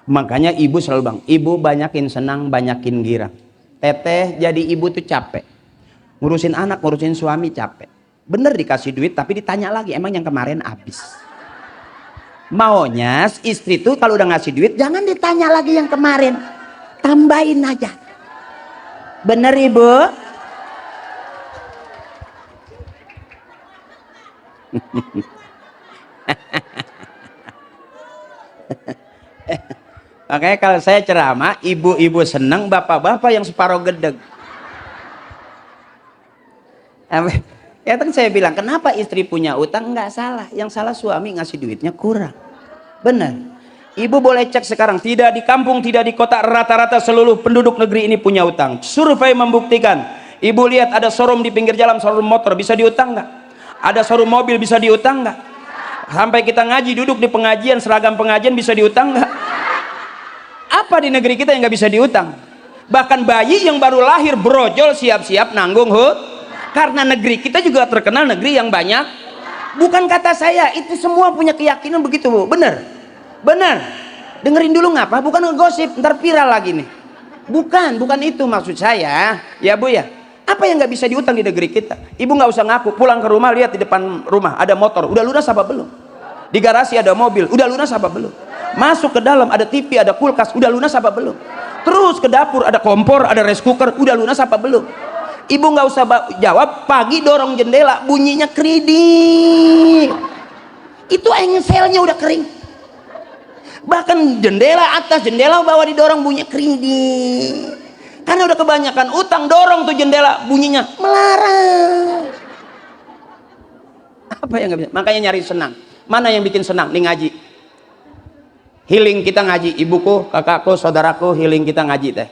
Makanya ibu selalu bang, ibu banyakin senang, banyakin girang. Teteh jadi ibu tuh capek. Ngurusin anak, ngurusin suami capek. Bener dikasih duit tapi ditanya lagi, emang yang kemarin habis. Maunya istri tuh kalau udah ngasih duit jangan ditanya lagi yang kemarin. Tambahin aja. Bener ibu? Makanya kalau saya ceramah, ibu-ibu seneng, bapak-bapak yang separuh gedeg. Ya kan saya bilang, kenapa istri punya utang? Nggak salah, yang salah suami ngasih duitnya kurang. Benar. Ibu boleh cek sekarang, tidak di kampung, tidak di kota, rata-rata seluruh penduduk negeri ini punya utang. Survei membuktikan. Ibu lihat ada showroom di pinggir jalan, showroom motor, bisa diutang nggak? Ada showroom mobil, bisa diutang nggak? Sampai kita ngaji, duduk di pengajian, seragam pengajian, bisa diutang nggak? Apa di negeri kita yang nggak bisa diutang? Bahkan bayi yang baru lahir brojol siap-siap nanggung karena negeri kita juga terkenal negeri yang banyak. Bukan kata saya, itu semua punya keyakinan begitu, Bu. Bener, bener. Dengerin dulu ngapa? Bukan ngegosip, ntar viral lagi nih. Bukan itu maksud saya, ya Bu ya. Apa yang nggak bisa diutang di negeri kita? Ibu nggak usah ngaku, pulang ke rumah lihat di depan rumah ada motor, udah lunas apa belum? Di garasi ada mobil, udah lunas apa belum? Masuk ke dalam ada TV, ada kulkas, udah lunas apa belum? Terus ke dapur ada kompor, ada rice cooker, udah lunas apa belum? Ibu nggak usah jawab, pagi dorong jendela bunyinya keridik, itu engselnya udah kering. Bahkan jendela atas, jendela bawah didorong bunyinya keridik, karena udah kebanyakan utang. Dorong tuh jendela bunyinya melarang. Apa yang nggak bisa? Makanya nyari senang. Mana yang bikin senang? Nih ngaji, healing kita ngaji. Ibuku, kakakku, saudaraku, healing kita ngaji teh.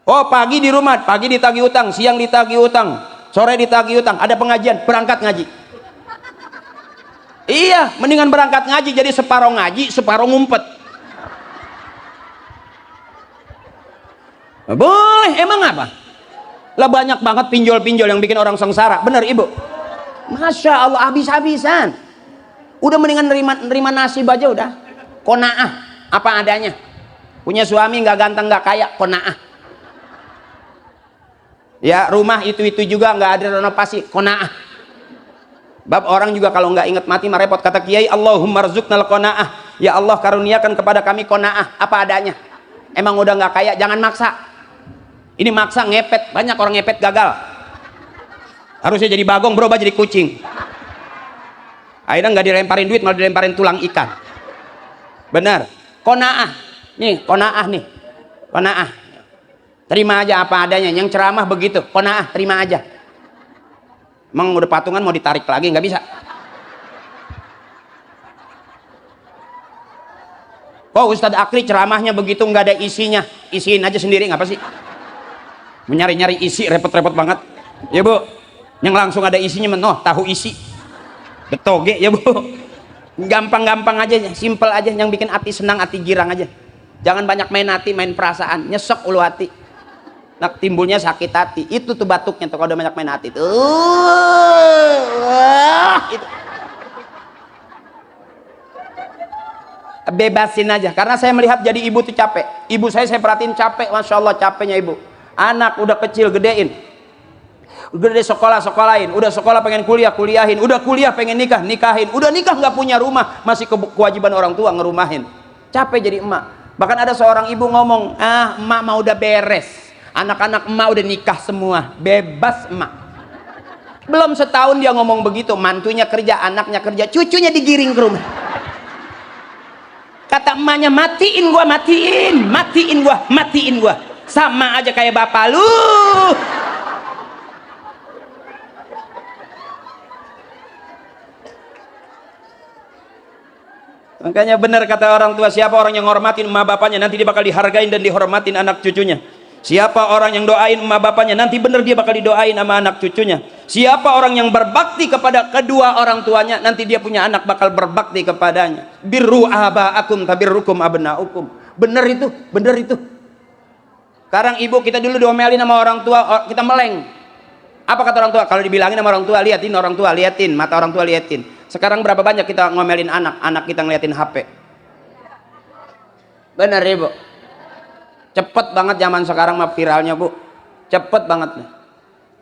Oh, pagi di rumah, pagi ditagih utang, siang ditagih utang, sore ditagih utang, ada pengajian, berangkat ngaji. Iya, mendingan berangkat ngaji, jadi separuh ngaji, separuh ngumpet. Boleh, emang apa? Lah banyak banget pinjol-pinjol yang bikin orang sengsara. Bener Ibu? Masya Allah, habis-habisan. Udah mendingan nerima nasib aja udah. Qanaah, apa adanya. Punya suami nggak ganteng nggak kaya, qanaah. Ya rumah itu juga nggak ada renovasi, qanaah. Bab orang juga kalau nggak ingat mati mah repot. Kata Kiai, Allahumma rzuqnal qanaah. Ya Allah karuniakan kepada kami qanaah, apa adanya. Emang udah nggak kaya, jangan maksa. Ini maksa ngepet, banyak orang ngepet gagal. Harusnya jadi bagong, berubah jadi kucing. Akhirnya nggak dilemparin duit, malah dilemparin tulang ikan. Benar. Qanaah. Nih, qanaah nih. Qanaah. Terima aja apa adanya. Yang ceramah begitu, qanaah, terima aja. Emang udah patungan mau ditarik lagi, nggak bisa. Oh Ustadz Akri ceramahnya begitu nggak ada isinya, isiin aja sendiri, ngapa sih menyari-nyari isi, repot-repot banget ya Bu. Yang langsung ada isinya tahu isi betoge ya Bu. Gampang-gampang aja, simple aja, yang bikin hati senang, hati girang aja. Jangan banyak main hati, main perasaan, nyesek ulu hati. Nah, timbulnya sakit hati. Itu tuh batuknya tuh kalau udah banyak main hati tuh. Itu. Bebasin aja, karena saya melihat jadi ibu tuh capek. Ibu saya perhatiin capek, masya Allah capeknya ibu. Anak udah kecil gedein, udah sekolahin, udah sekolah pengen kuliahin, udah kuliah pengen nikahin, udah nikah nggak punya rumah, masih kewajiban orang tua ngerumahin. Capek jadi emak. Bahkan ada seorang ibu ngomong, emak mau udah beres, anak-anak emak udah nikah semua, bebas emak. Belum setahun dia ngomong begitu, mantunya kerja, anaknya kerja, cucunya digiring ke rumah. Kata emaknya, matiin gua, sama aja kayak bapak lu. Makanya benar kata orang tua, siapa orang yang ngormatin emak bapaknya, nanti dia bakal dihargain dan dihormatin anak cucunya. Siapa orang yang doain emak bapaknya, nanti benar dia bakal didoain sama anak cucunya. Siapa orang yang berbakti kepada kedua orang tuanya, nanti dia punya anak bakal berbakti kepadanya. Birru aba'akum tabirrukum abna'ukum. Benar itu, benar itu. Sekarang ibu kita dulu diomelin sama orang tua, kita meleng. Apa kata orang tua? Kalau dibilangin sama orang tua, liatin, mata orang tua liatin. Sekarang berapa banyak kita ngomelin anak kita ngeliatin HP. Benar ya Bu? Cepet banget zaman sekarang mah viralnya Bu. Cepet banget.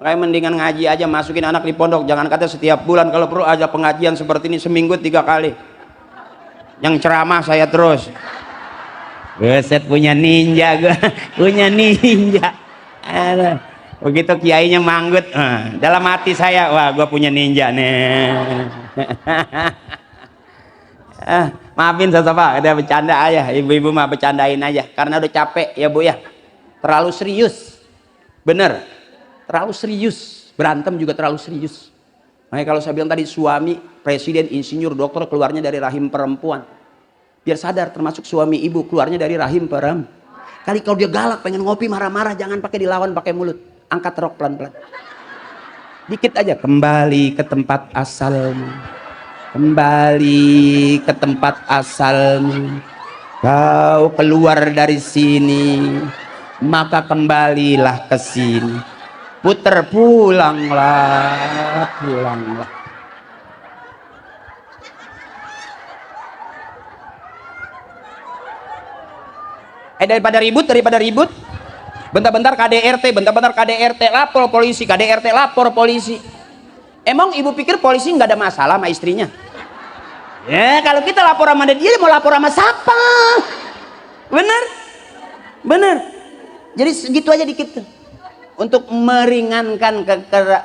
Kayak mendingan ngaji aja, masukin anak di pondok. Jangan kata setiap bulan, kalau perlu aja pengajian seperti ini seminggu 3 kali. Yang ceramah saya terus. Buset, punya ninja gue. Punya ninja. Aduh. Begitu kiainya manggut, dalam hati saya, wah gue punya ninja nih. Maafin Pak, udah bercanda aja, ibu-ibu mah bercandain aja, karena udah capek ya Bu ya, terlalu serius, bener, terlalu serius. berantem juga terlalu serius. Makanya kalau saya bilang tadi, suami presiden, insinyur, dokter keluarnya dari rahim perempuan. Biar sadar, termasuk suami ibu keluarnya dari rahim perempuan. Kali kalau dia galak pengen ngopi marah-marah, jangan pakai dilawan, pakai mulut, angkat rok pelan-pelan, dikit aja. Kembali ke tempat asalmu, kembali ke tempat asalmu, kau keluar dari sini maka kembalilah ke sini, puter pulanglah, pulanglah. Daripada ribut, bentar-bentar KDRT, lapor polisi, KDRT lapor polisi. Emang ibu pikir polisi nggak ada masalah sama istrinya? Ya kalau kita lapor sama dia, mau lapor sama siapa? Bener. Jadi segitu aja dikit tuh, untuk meringankan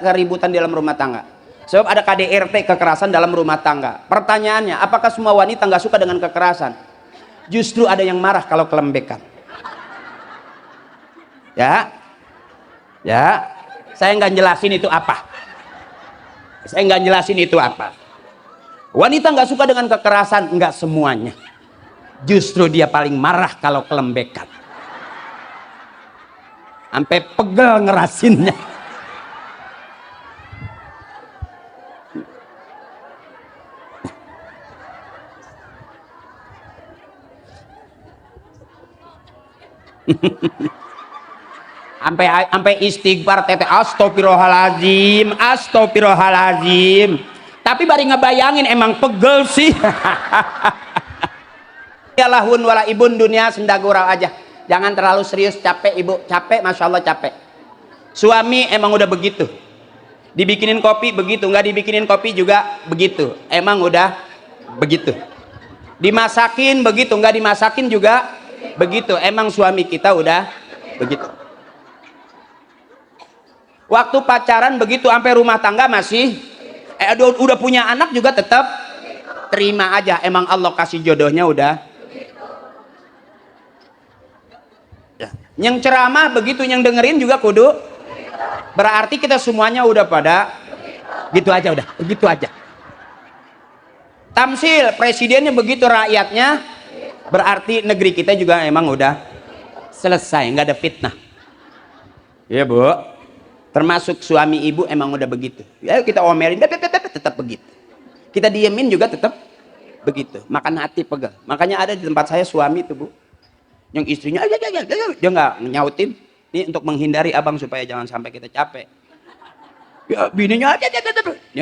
keributan dalam rumah tangga. Sebab ada KDRT, kekerasan dalam rumah tangga. Pertanyaannya, apakah semua wanita nggak suka dengan kekerasan? Justru ada yang marah kalau kelembekan. Ya, saya nggak jelasin itu apa. Wanita nggak suka dengan kekerasan, nggak semuanya. Justru dia paling marah kalau kelembekan. Sampai pegel ngerasinnya. Sampai istighfar, teteh, astagfirullahaladzim. Tapi bari ngebayangin emang pegel sih. Ya lahun wala ibun, dunia sendagurau aja. Jangan terlalu serius, capek ibu, capek, masya Allah capek. Suami emang udah begitu, dibikinin kopi begitu, nggak dibikinin kopi juga begitu, emang udah begitu. Dimasakin begitu, nggak dimasakin juga begitu, emang suami kita udah begitu. Waktu pacaran begitu, sampai rumah tangga masih udah punya anak juga tetap terima aja, emang Allah kasih jodohnya udah. Ya. Yang ceramah begitu, yang dengerin juga kudu. Berarti kita semuanya udah pada gitu aja, udah begitu aja. Tamsil presidennya begitu, rakyatnya, berarti negeri kita juga emang udah selesai, nggak ada fitnah. Ya bu, termasuk suami ibu emang udah begitu. Ya kita omelin tetap begitu, kita diemin juga tetap begitu, makan hati pegel. Makanya ada di tempat saya suami tuh bu, yang istrinya dia nggak nyautin, ini untuk menghindari abang supaya jangan sampai kita capek. Ya bininya aja dia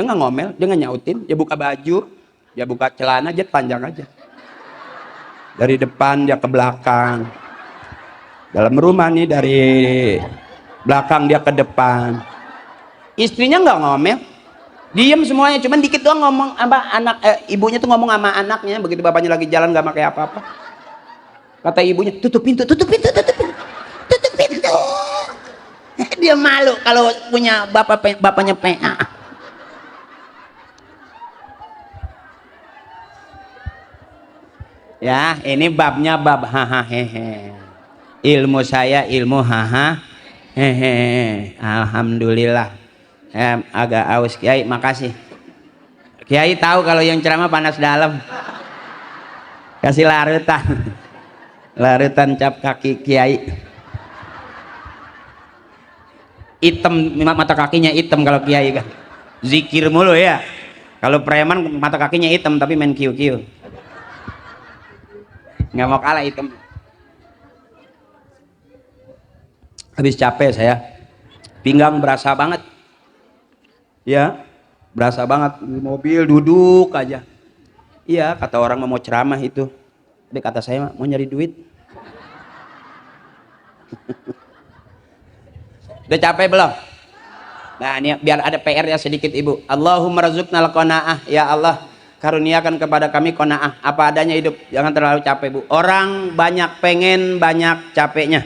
nggak ngomel, dia nggak nyautin, dia buka baju, dia buka celana jet panjang aja, dari depan dia ke belakang. Dalam rumah nih, dari belakang dia ke depan. Istrinya nggak ngomel, diem semuanya, cuman dikit doang ngomong apa anak, ibunya tuh ngomong sama anaknya begitu bapaknya lagi jalan nggak pakai apa-apa. Kata ibunya, tutup pintu. Dia malu kalau punya bapaknya PA. Ya, ini babnya bab haha hehe. Ilmu saya ilmu haha hehe. Alhamdulillah. Agak aus Kiai, makasih. Kiai tahu kalau yang ceramah panas dalam. Kasih larutan cap kaki Kiai. Hitam, mata kakinya hitam kalau Kiai kan. Zikir mulu ya. Kalau preman mata kakinya hitam tapi main kiu-kiu. Nggak mau kalah hitam. Habis capek saya, pinggang berasa banget. Ya, berasa banget. Di mobil duduk aja. Iya, kata orang mau ceramah itu. Tapi kata saya mau nyari duit. Udah capek belum? Nah ini biar ada PR ya sedikit ibu. Allahumma razuqnal qanaah, ya Allah karuniakan kepada kami qanaah, apa adanya hidup, jangan terlalu capek bu. Orang banyak pengen, banyak capeknya.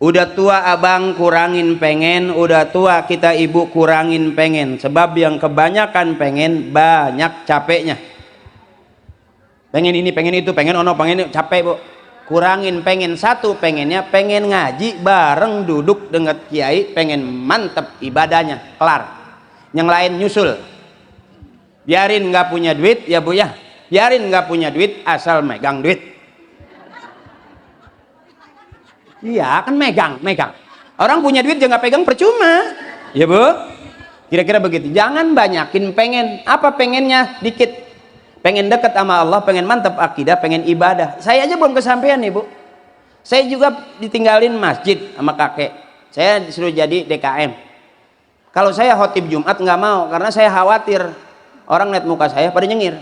Udah tua abang kurangin pengen, udah tua kita ibu kurangin pengen. Sebab yang kebanyakan pengen banyak capeknya. Pengen ini, pengen itu, pengen ono, pengen ini, capek bu. kurangin pengen satu, pengennya pengen ngaji bareng duduk dengan kiai, pengen mantep ibadahnya, kelar. Yang lain nyusul. Biarin nggak punya duit ya Bu ya, biarin nggak punya duit asal megang duit. Iya kan megang. Orang punya duit jangan pegang percuma, ya Bu. Kira-kira begitu. Jangan banyakin pengen. Apa pengennya? Dikit. Pengen dekat sama Allah, pengen mantap akidah, pengen ibadah. Saya aja belum kesampaian nih Bu. Saya juga ditinggalin masjid sama kakek. Saya disuruh jadi DKM. Kalau saya khotib Jumat nggak mau, karena saya khawatir orang lihat muka saya pada nyengir.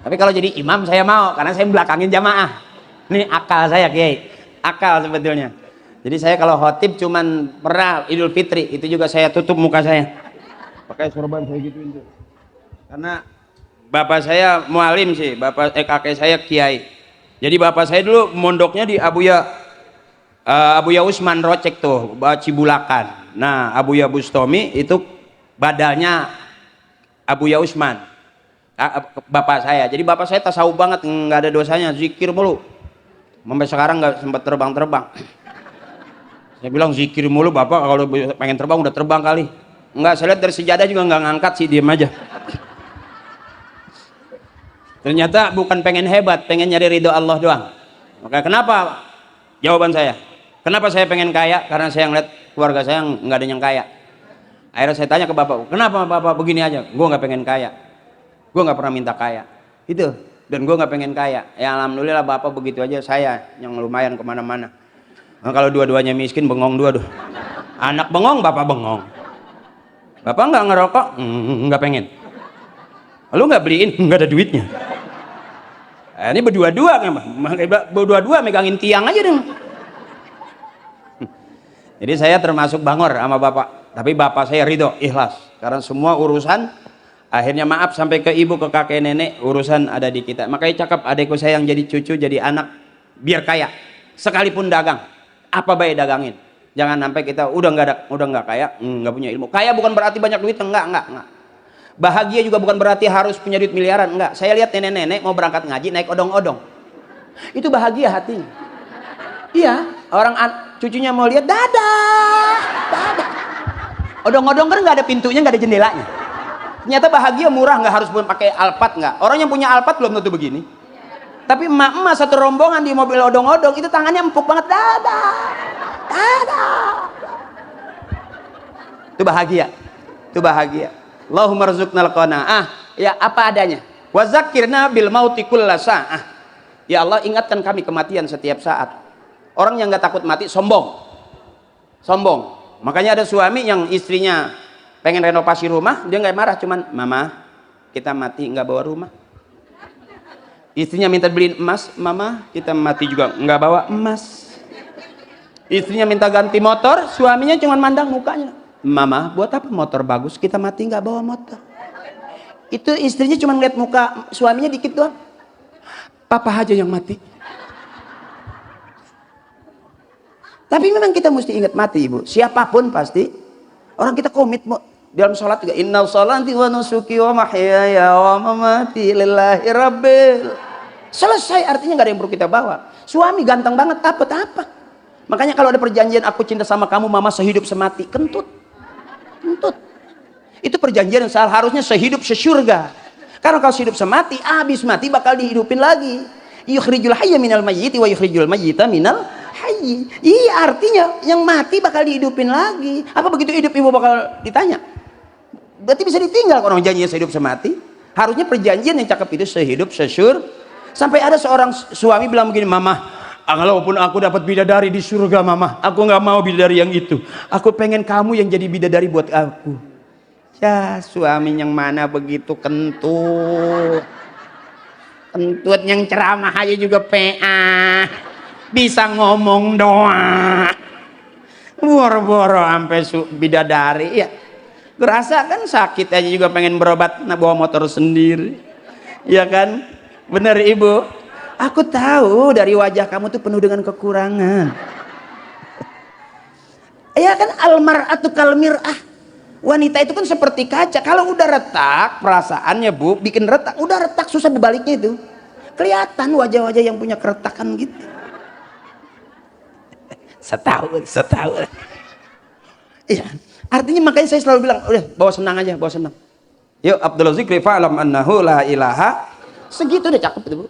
Tapi kalau jadi imam saya mau, karena saya belakangin jamaah. Ini akal saya Kiai. Akal sebetulnya. Jadi saya kalau khotib cuman pernah Idul Fitri, itu juga saya tutup muka saya pakai sorban saya gituin tuh. Karena bapak saya mualim sih, kakek saya kiai. Jadi bapak saya dulu mondoknya di Abuya Usman Rocek tuh, Cibulakan. Nah, Abuya Bustomi itu badalnya Abuya Usman. Bapak saya. Jadi bapak saya tasawuf banget, nggak ada dosanya, zikir mulu. Sampai sekarang nggak sempat terbang. Saya bilang zikir mulu bapak, kalau pengen terbang udah terbang kali. Enggak, saya lihat dari sejadah juga nggak ngangkat sih, diem aja. Ternyata bukan pengen hebat, pengen nyari ridho Allah doang. Maka kenapa? Jawaban saya, kenapa saya pengen kaya? Karena saya ngeliat keluarga saya nggak ada yang kaya. Akhirnya saya tanya ke bapak, kenapa bapak begini aja? Gue nggak pengen kaya, gue nggak pernah minta kaya. Itu, dan gue nggak pengen kaya. Ya alhamdulillah bapak begitu aja, saya yang lumayan kemana-mana. Nah, kalau dua-duanya miskin, bengong dua tuh. Anak bengong, bapak bengong. Bapak nggak ngerokok, nggak pengen. Lu nggak beliin, nggak ada duitnya. Ini berdua-dua kan, berdua-dua megangin tiang aja dong. Jadi saya termasuk bangor sama bapak, tapi bapak saya ridho, ikhlas, karena semua urusan akhirnya maaf sampai ke ibu, ke kakek, nenek, urusan ada di kita. Makanya cakep adekku saya yang jadi cucu, jadi anak, biar kaya, sekalipun dagang, apa baik dagangin. Jangan sampai kita udah nggak kaya, nggak punya ilmu. Kaya bukan berarti banyak duit, enggak. Bahagia juga bukan berarti harus punya duit miliaran, enggak. Saya lihat nenek-nenek mau berangkat ngaji naik odong-odong, itu bahagia hatinya. Iya, orang cucunya mau lihat, dadah. Odong-odong kan nggak ada pintunya, nggak ada jendelanya. Ternyata bahagia murah, nggak harus pakai Alphard, nggak. Orang yang punya Alphard belum tentu begini. Tapi emak-emak satu rombongan di mobil odong-odong itu tangannya empuk banget, dadah. Itu bahagia. Allahumma rzuqnal qanaah, ya apa adanya. Wa dzakirna bil mauti kulla sa'ah. Ya Allah, ingatkan kami kematian setiap saat. Orang yang nggak takut mati sombong. Makanya ada suami yang istrinya pengen renovasi rumah, dia nggak marah, cuman mama kita mati nggak bawa rumah. Istrinya minta beliin emas, mama kita mati juga nggak bawa emas. Istrinya minta ganti motor, suaminya cuman mandang mukanya. Mama, buat apa motor bagus? Kita mati nggak bawa motor. Itu istrinya cuma ngeliat muka suaminya dikit doang. Papa aja yang mati. Tapi memang kita mesti ingat mati, Ibu. Siapapun pasti. Orang kita komit, Bu. Dalam sholat juga. Innal sholati wa nusuki wa mahyaya wa mamati lillahi rabbil. Selesai, artinya nggak ada yang perlu kita bawa. Suami ganteng banget, apa? Makanya kalau ada perjanjian aku cinta sama kamu, mama sehidup semati, kentut. Itu perjanjian yang harusnya sehidup sesurga. Karena kalau sehidup semati, habis mati bakal dihidupin lagi. Yukhrijul hayya minal mayyiti wa yukhrijul mayyita minal hayyi. Iya, artinya yang mati bakal dihidupin lagi. Apa begitu hidup ibu bakal ditanya? Berarti bisa ditinggal kalau orang janjinya sehidup semati. Harusnya perjanjian yang cakep itu sehidup sesur. Sampai ada seorang suami bilang begini, mama, walaupun aku dapat bidadari di surga, mama, aku nggak mau bidadari yang itu. Aku pengen kamu yang jadi bidadari buat aku. Ya, suami yang mana begitu kentut yang ceramah aja juga PA, bisa ngomong doang, boro-boro sampai bidadari. Ya, berasa kan sakit aja juga pengen berobat, bawa motor sendiri, ya kan? Bener Ibu, aku tahu dari wajah kamu tuh penuh dengan kekurangan. Ya kan, almar'atu kalmir'ah. Wanita itu kan seperti kaca. Kalau udah retak perasaannya, Bu, bikin retak, udah retak susah dibaliknya itu. kelihatan wajah-wajah yang punya keretakan gitu. Setahun. Iya, artinya makanya saya selalu bilang, udah bawa senang aja, bawa senang. Yuk, Abdul Zikri fa'lam annahu la ilaha. Segitu udah cakep itu, Bu.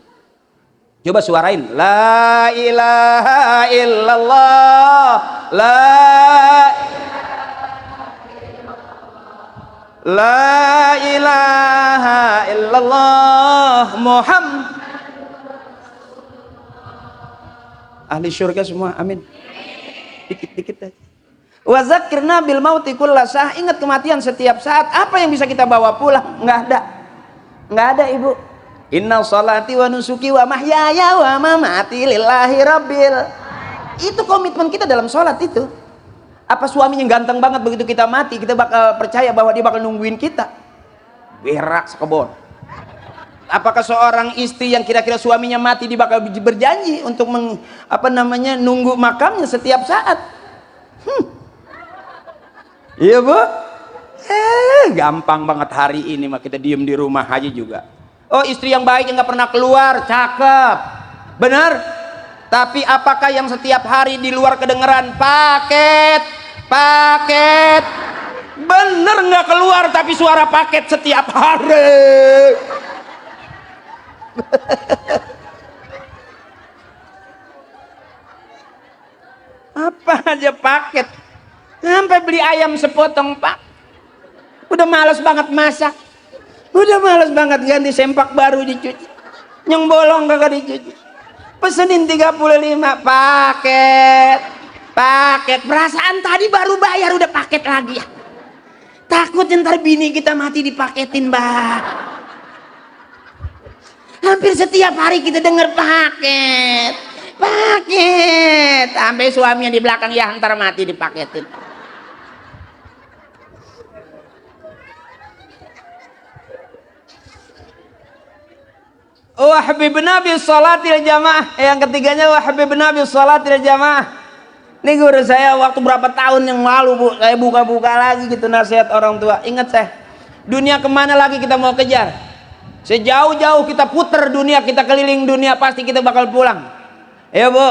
Coba suarain, la ilaha illallah, la ilaha illallah Muhammad. Ahli syurga semua, amin. Dikit-dikit aja. Wa zakirna bil mauti kullasah, ingat kematian setiap saat. Apa yang bisa kita bawa pulang? Nggak ada, Ibu. Inna sholati wa nusuki wa mahyaya wa mamati lillahi rabbil. Itu komitmen kita dalam sholat itu. Apa suaminya ganteng banget, begitu kita mati kita bakal percaya bahwa dia bakal nungguin kita? Berak sekebon. Apakah seorang istri yang kira-kira suaminya mati dia bakal berjanji untuk nunggu makamnya setiap saat? Iya, Bu. Gampang banget hari ini mah kita diem di rumah aja juga. Oh, istri yang baik yang nggak pernah keluar, cakep, benar. Tapi apakah yang setiap hari di luar kedengeran paket, bener nggak keluar tapi suara paket setiap hari? Apa aja paket, sampai beli ayam sepotong pak, udah males banget masak. Udah males banget ganti sempak baru dicuci. Yang bolong kagak dicuci. Pesenin 35 paket. Perasaan tadi baru bayar udah paket lagi ya. Takut ntar bini kita mati dipaketin, Mbak. Hampir setiap hari kita dengar paket. Sampai suaminya di belakang, ya ntar mati dipaketin. Wa habibna bis salatil jamaah. Yang ketiganya wa habibna bis salatil jamaah. Ini guru saya waktu berapa tahun yang lalu, Bu, saya buka-buka lagi gitu nasihat orang tua. Ingat saya, dunia kemana lagi kita mau kejar? Sejauh-jauh kita puter dunia, kita keliling dunia, pasti kita bakal pulang. Ya, Bu.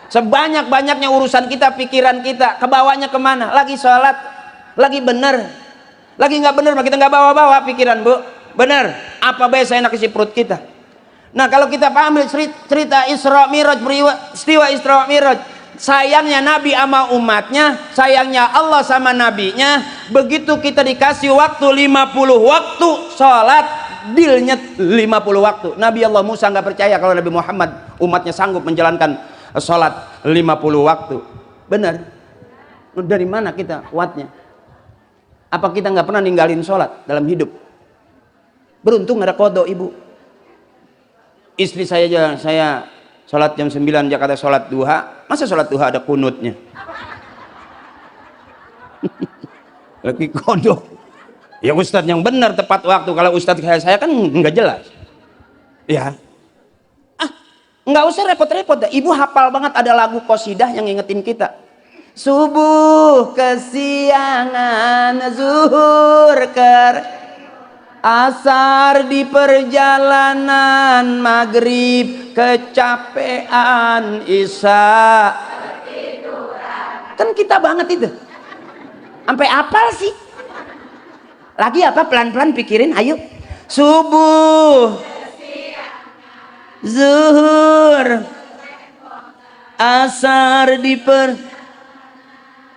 Sebanyak-banyaknya urusan kita, pikiran kita, kebawanya kemana? Lagi sholat, lagi bener, lagi nggak bener, kita nggak bawa-bawa pikiran, Bu. Bener, apa biasa enak isi perut kita. Nah, kalau kita paham cerita Isra Miraj, peristiwa Isra Miraj, sayangnya Nabi sama umatnya, sayangnya Allah sama nabinya, begitu kita dikasih waktu 50 waktu sholat, dealnya 50 waktu. Nabi Allah Musa nggak percaya kalau Nabi Muhammad umatnya sanggup menjalankan sholat 50 waktu. Benar? Dari mana kita kuatnya? Apa kita nggak pernah ninggalin sholat dalam hidup? Beruntung ada kodok, Ibu. Istri saya sholat jam 9 Jakarta sholat duha. Masa sholat duha ada kunutnya? Lagi kodok. Ya ustadz yang benar tepat waktu. Kalau ustadz kayak saya kan nggak jelas. Ya. Nggak usah repot-repot. Ibu hafal banget ada lagu qasidah yang ngingetin kita. Subuh kesiangan, zuhur asar di perjalanan, maghrib kecapean, isya kan kita banget itu. Sampai apal sih. Lagi apa, pelan-pelan pikirin, ayo. Subuh, zuhur, asar di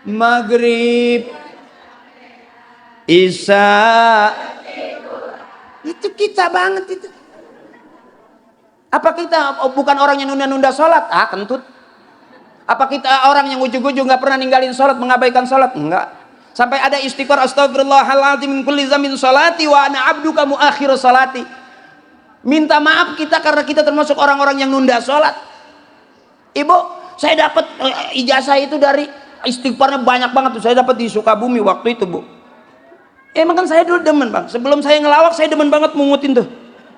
maghrib, isya. Itu kita banget itu. Apa kita bukan orang yang nunda-nunda sholat? Kentut. Apa kita orang yang ujug-ujug nggak pernah ninggalin sholat, mengabaikan sholat? Enggak. Sampai ada istighfar, astagfirullahaladzim min kulli dzambin sholati wa ana abduka muakhir sholati. Minta maaf kita karena kita termasuk orang-orang yang nunda sholat. Ibu, saya dapat ijazah itu dari istighfarnya banyak banget tuh. Saya dapat di Sukabumi waktu itu, Bu. Emang kan saya dulu demen, Bang. Sebelum saya ngelawak, saya demen banget mungutin tuh.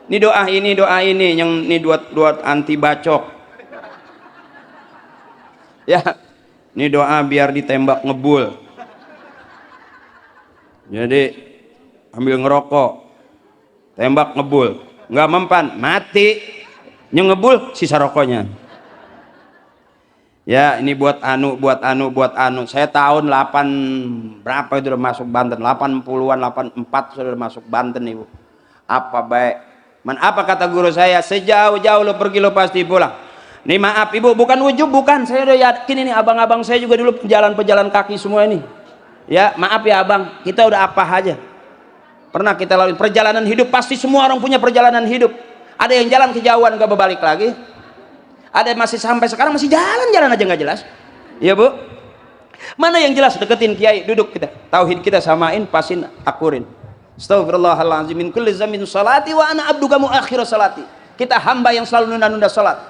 Ini doa ini, yang ini dua anti bacok. Ya, ini doa biar ditembak ngebul. Jadi ambil ngerokok, tembak ngebul, nggak mempan, mati. ngebul sisa rokoknya. Ya ini buat anu. Saya tahun 8 berapa itu udah masuk Banten, 80-an, 84 sudah masuk Banten ibu. Apa baik? Apa kata guru saya? Sejauh-jauh lo pergi lo pasti pulang. Nih maaf ibu, bukan ujub, bukan. Saya udah yakin ini abang-abang saya juga dulu pejalan kaki semua ini. Ya maaf ya abang, kita udah apa aja. Pernah kita lalui perjalanan hidup, pasti semua orang punya perjalanan hidup. Ada yang jalan kejauhan gak berbalik lagi. Ada yang masih sampai sekarang masih jalan-jalan aja nggak jelas. Iya bu. Mana yang jelas? Deketin kiai, duduk kita. Tauhid kita samain, pasin, akurin. Astagfirullahaladzim min kulli zamin salati wa ana abduka muakhir salati. Kita hamba yang selalu nunda-nunda salat.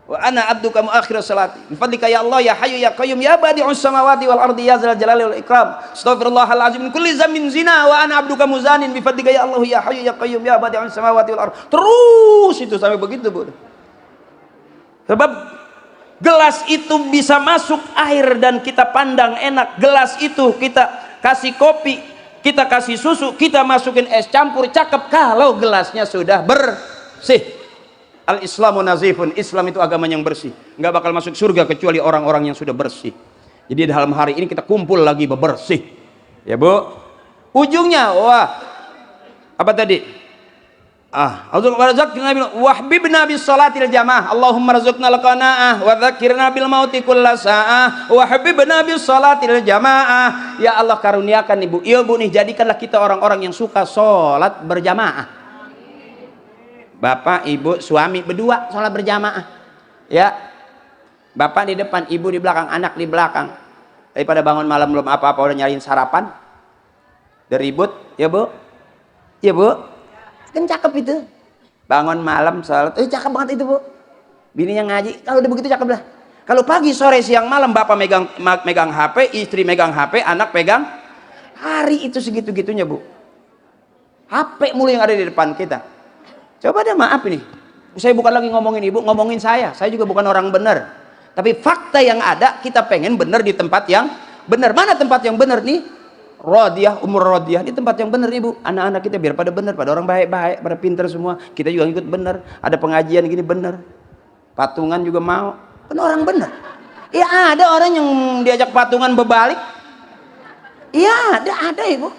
Wa ana abduka muakhir salati. Bifadlika ya Allah ya Hayyu ya Qayyum ya badi'us samawati wal ardi ya dzal jalali wal ikram. Astaghfirullahalazim min kulli zamin zina wa ana abduka muzanin bifadlika ya Allah ya Hayyu ya Qayyum ya badi'us samawati wal ardi. Terus itu sampai begitu, Bu. Sebab gelas itu bisa masuk air dan kita pandang enak. Gelas itu kita kasih kopi, kita kasih susu, kita masukin es campur, cakep kalau gelasnya sudah bersih. Al-Islamu nazifun, Islam itu agama yang bersih, nggak bakal masuk surga kecuali orang-orang yang sudah bersih. Jadi dalam hari ini kita kumpul lagi bebersih, ya bu. Ujungnya, wah, apa tadi? Wahbibna bis salatil jamaah, Allahumma razukna al-qanaah wa dzakirna bil mauti kulla sa'ah, wahbibna bis salatil jamaah. Ya Allah karuniakan ibu, iya bu nih, jadikanlah kita orang-orang yang suka sholat berjamaah. Bapak, ibu, suami berdua sholat berjamaah. Ya, bapak di depan, ibu di belakang, anak di belakang. Daripada bangun malam belum apa-apa udah nyariin sarapan, udah ribut, ya bu, ya bu, kan cakep itu. Bangun malam sholat, cakep banget itu bu. Bininya ngaji, kalau udah begitu cakep lah. Kalau pagi, sore, siang, malam bapak megang HP, istri megang HP, anak pegang, hari itu segitu-gitunya bu. HP mulu yang ada di depan kita. Coba deh maaf ini, saya bukan lagi ngomongin ibu, ngomongin saya juga bukan orang benar. Tapi fakta yang ada, kita pengen benar di tempat yang benar. Mana tempat yang benar nih? Rodiyah, umur Rodiyah, di tempat yang benar ibu. Anak-anak kita biar pada benar, pada orang baik-baik, pada pintar semua. Kita juga ikut benar. Ada pengajian gini benar. Patungan juga mau, kan orang benar. Ya ada orang yang diajak patungan berbalik. Iya ada ibu.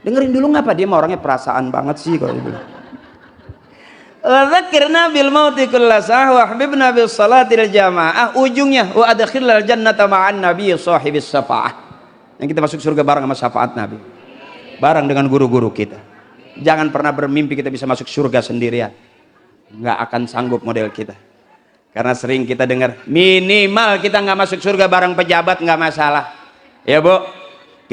Dengerin dulu ngapa dia mah orangnya perasaan banget sih kalau ibu. Dzakirna bil mauti kullasah wa habibna bis salatil jamaah. Ujungnya wa adkhilal jannata ma'an nabiy sahibis syafaah. Yang kita masuk surga bareng sama syafaat Nabi. Bareng dengan guru-guru kita. Jangan pernah bermimpi kita bisa masuk surga sendirian. Nggak akan sanggup model kita. Karena sering kita dengar minimal kita nggak masuk surga bareng pejabat nggak masalah. Ya bu,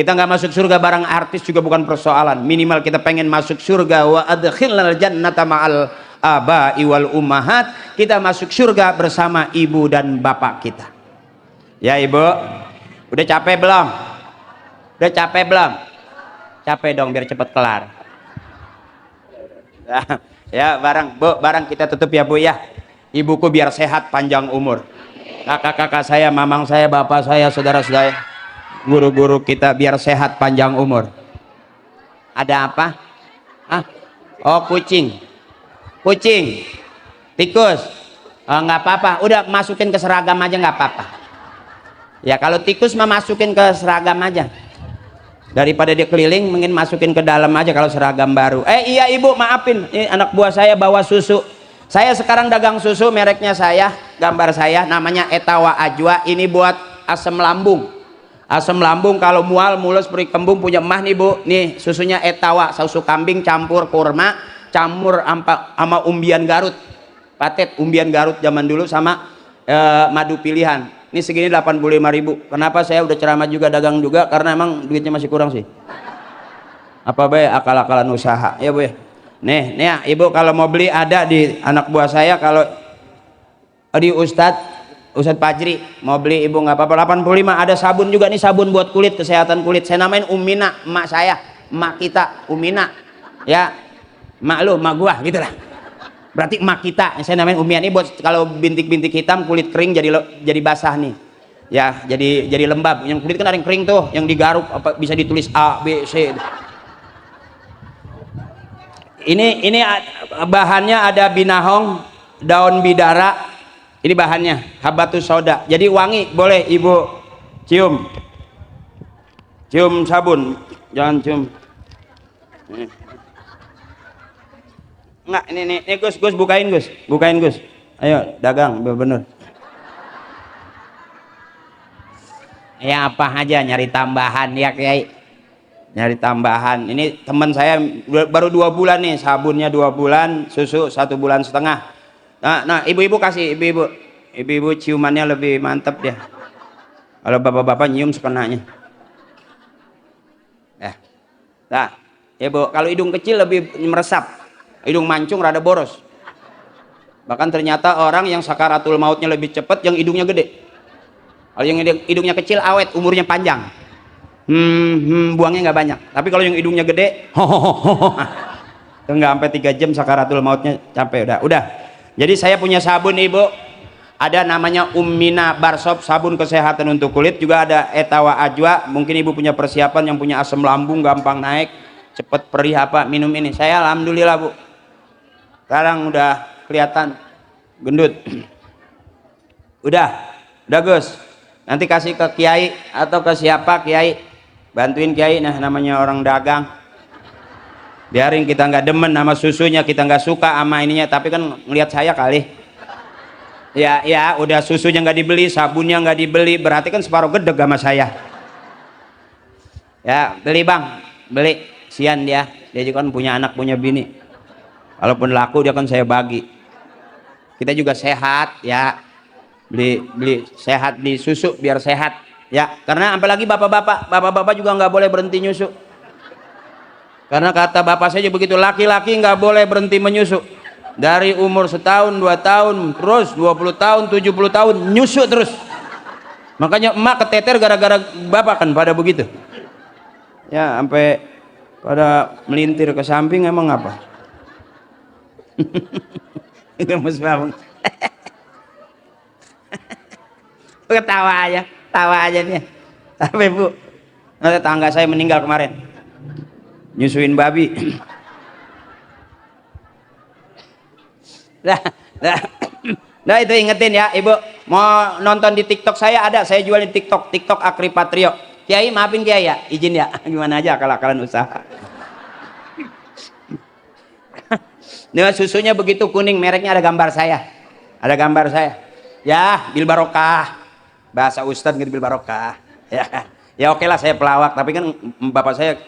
kita nggak masuk surga bareng artis juga bukan persoalan. Minimal kita pengen masuk surga wa adkhilal jannata ma'al abai wal ummahat, kita masuk surga bersama ibu dan bapak kita. Ya ibu, udah capek belum? Udah capek belum? Capek dong biar cepet kelar. Ya bareng bu, bareng kita tutup ya bu ya. Ibuku biar sehat panjang umur. Kakak-kakak saya, mamang saya, bapak saya, saudara-saudara, guru-guru kita biar sehat panjang umur. Ada apa? Oh kucing. Kucing, tikus, nggak apa-apa, udah masukin ke seragam aja nggak apa-apa. Ya kalau tikus mah masukin ke seragam aja, daripada dia keliling, mungkin masukin ke dalam aja kalau seragam baru. Iya ibu maafin, ini anak buah saya bawa susu. Saya sekarang dagang susu, mereknya saya, gambar saya, namanya Etawa Ajwa. Ini buat asam lambung. Asam lambung kalau mual, mulus, perih kembung punya emah nih bu. Nih susunya Etawa, susu kambing campur kurma. Campur sama umbian Garut, patet umbian Garut zaman dulu sama madu pilihan. Ini segini 85.000. Kenapa saya udah ceramah juga dagang juga? Karena emang duitnya masih kurang sih. Apa baik akal-akalan usaha ya bu ya. Nih ya ibu kalau mau beli ada di anak buah saya. Kalau di Ustadz Fajri mau beli ibu nggak apa-apa. 85 ada sabun juga nih, sabun buat kulit, kesehatan kulit. Saya namain Umina, emak saya, emak kita Umina ya. Mak lu, mak gua gitu lah. Berarti emak kita, saya namain Umian ini buat kalau bintik-bintik hitam kulit kering jadi basah nih. Ya, jadi lembab. Yang kulit kan ada yang kering tuh, yang digaruk apa bisa ditulis A, B, C. Ini bahannya ada binahong, daun bidara. Ini bahannya habatus sauda. Jadi wangi, boleh ibu cium. Cium sabun, jangan cium. Enggak, ini Gus, bukain Gus. Ayo dagang bener. Ya apa aja nyari tambahan ya Kiai. Nyari tambahan. Ini teman saya baru 2 bulan nih, sabunnya 2 bulan, susu 1,5 bulan. Nah, ibu-ibu kasih, ibu-ibu ciumannya lebih mantep ya. Kalau bapak-bapak nyium sekenanya. Nah, ibu, kalau hidung kecil lebih meresap, hidung mancung rada boros. Bahkan ternyata orang yang sakaratul mautnya lebih cepat yang hidungnya gede. Kalau yang hidungnya kecil awet, umurnya panjang. Buangnya nggak banyak. Tapi kalau yang hidungnya gede, nggak sampai 3 jam sakaratul mautnya capek udah. Jadi saya punya sabun ibu, ada namanya Ummina Barsop, sabun kesehatan untuk kulit. Juga ada Etawa Ajwa. Mungkin ibu punya persiapan yang punya asam lambung gampang naik, cepet perih apa, minum ini. Saya alhamdulillah bu, sekarang udah kelihatan gendut. Udah Gus, nanti kasih ke Kiai atau ke siapa Kiai, bantuin Kiai. Nah namanya orang dagang, biarin, kita nggak demen sama susunya, kita nggak suka sama ininya, tapi kan ngelihat saya kali ya udah, susunya nggak dibeli, sabunnya nggak dibeli, berarti kan separuh gedeg sama saya. Ya beli bang, beli, sian dia juga kan punya anak punya bini, kalaupun laku dia kan saya bagi. Kita juga sehat ya, beli sehat, beli susu biar sehat ya, karena apalagi bapak-bapak juga nggak boleh berhenti nyusu, karena kata bapak saya begitu, laki-laki nggak boleh berhenti menyusu dari umur 1 tahun 2 tahun terus 20 tahun 70 tahun nyusu terus. Makanya emak keteter gara-gara bapak kan pada begitu ya, sampai pada melintir ke samping. Emang apa? Gemes banget. Tawa aja nih. Tapi bu, tetangga saya meninggal kemarin, nyusuin babi. Nah itu ingetin ya ibu, mau nonton di TikTok saya ada, saya jual di TikTok Akri Patrio. Kiai maafin Kiai ya, izin ya, gimana aja akal-akalan usaha. Nah susunya begitu kuning, mereknya ada gambar saya, ya bil barokah, bahasa Ustadz gitu, bil barokah ya oke lah, saya pelawak tapi kan bapak saya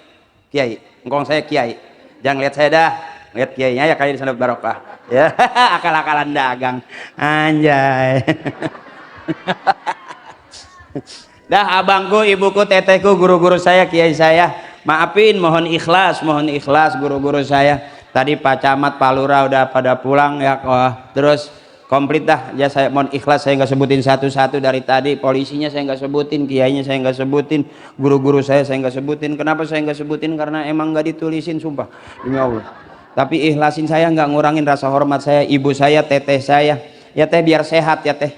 Kiai, engkong saya Kiai, jangan lihat saya dah, lihat Kiainya ya, kali di sana barokah ya. Akal-akalan dagang anjay. Dah abangku, ibuku, tetehku, guru-guru saya, Kiai saya, maafin, mohon ikhlas guru-guru saya. Tadi Pak Camat, Pak Lurah udah pada pulang ya, terus komplit dah ya. Saya mohon ikhlas, saya nggak sebutin satu-satu dari tadi. Polisinya saya nggak sebutin, kiainya saya nggak sebutin, guru-guru saya nggak sebutin. Kenapa saya nggak sebutin? Karena emang nggak ditulisin, sumpah demi Allah. Tapi ikhlasin, saya nggak ngurangin rasa hormat saya, ibu saya, teteh saya ya. Teh biar sehat ya teh,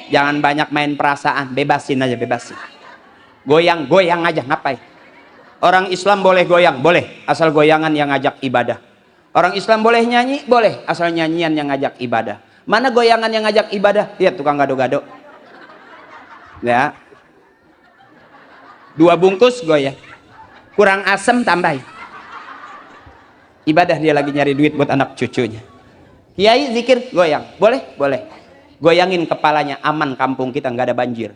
jangan banyak main perasaan, bebasin aja, goyang aja. Ngapain? Orang Islam boleh goyang, boleh, asal goyangan yang ngajak ibadah. Orang Islam boleh nyanyi, boleh, asal nyanyian yang ngajak ibadah. Mana goyangan yang ngajak ibadah? Lihat tukang gado-gado ya, 2 bungkus goyang, kurang asem tambahin. Ibadah, dia lagi nyari duit buat anak cucunya. Kiai zikir goyang, boleh, goyangin kepalanya, aman kampung kita nggak ada banjir.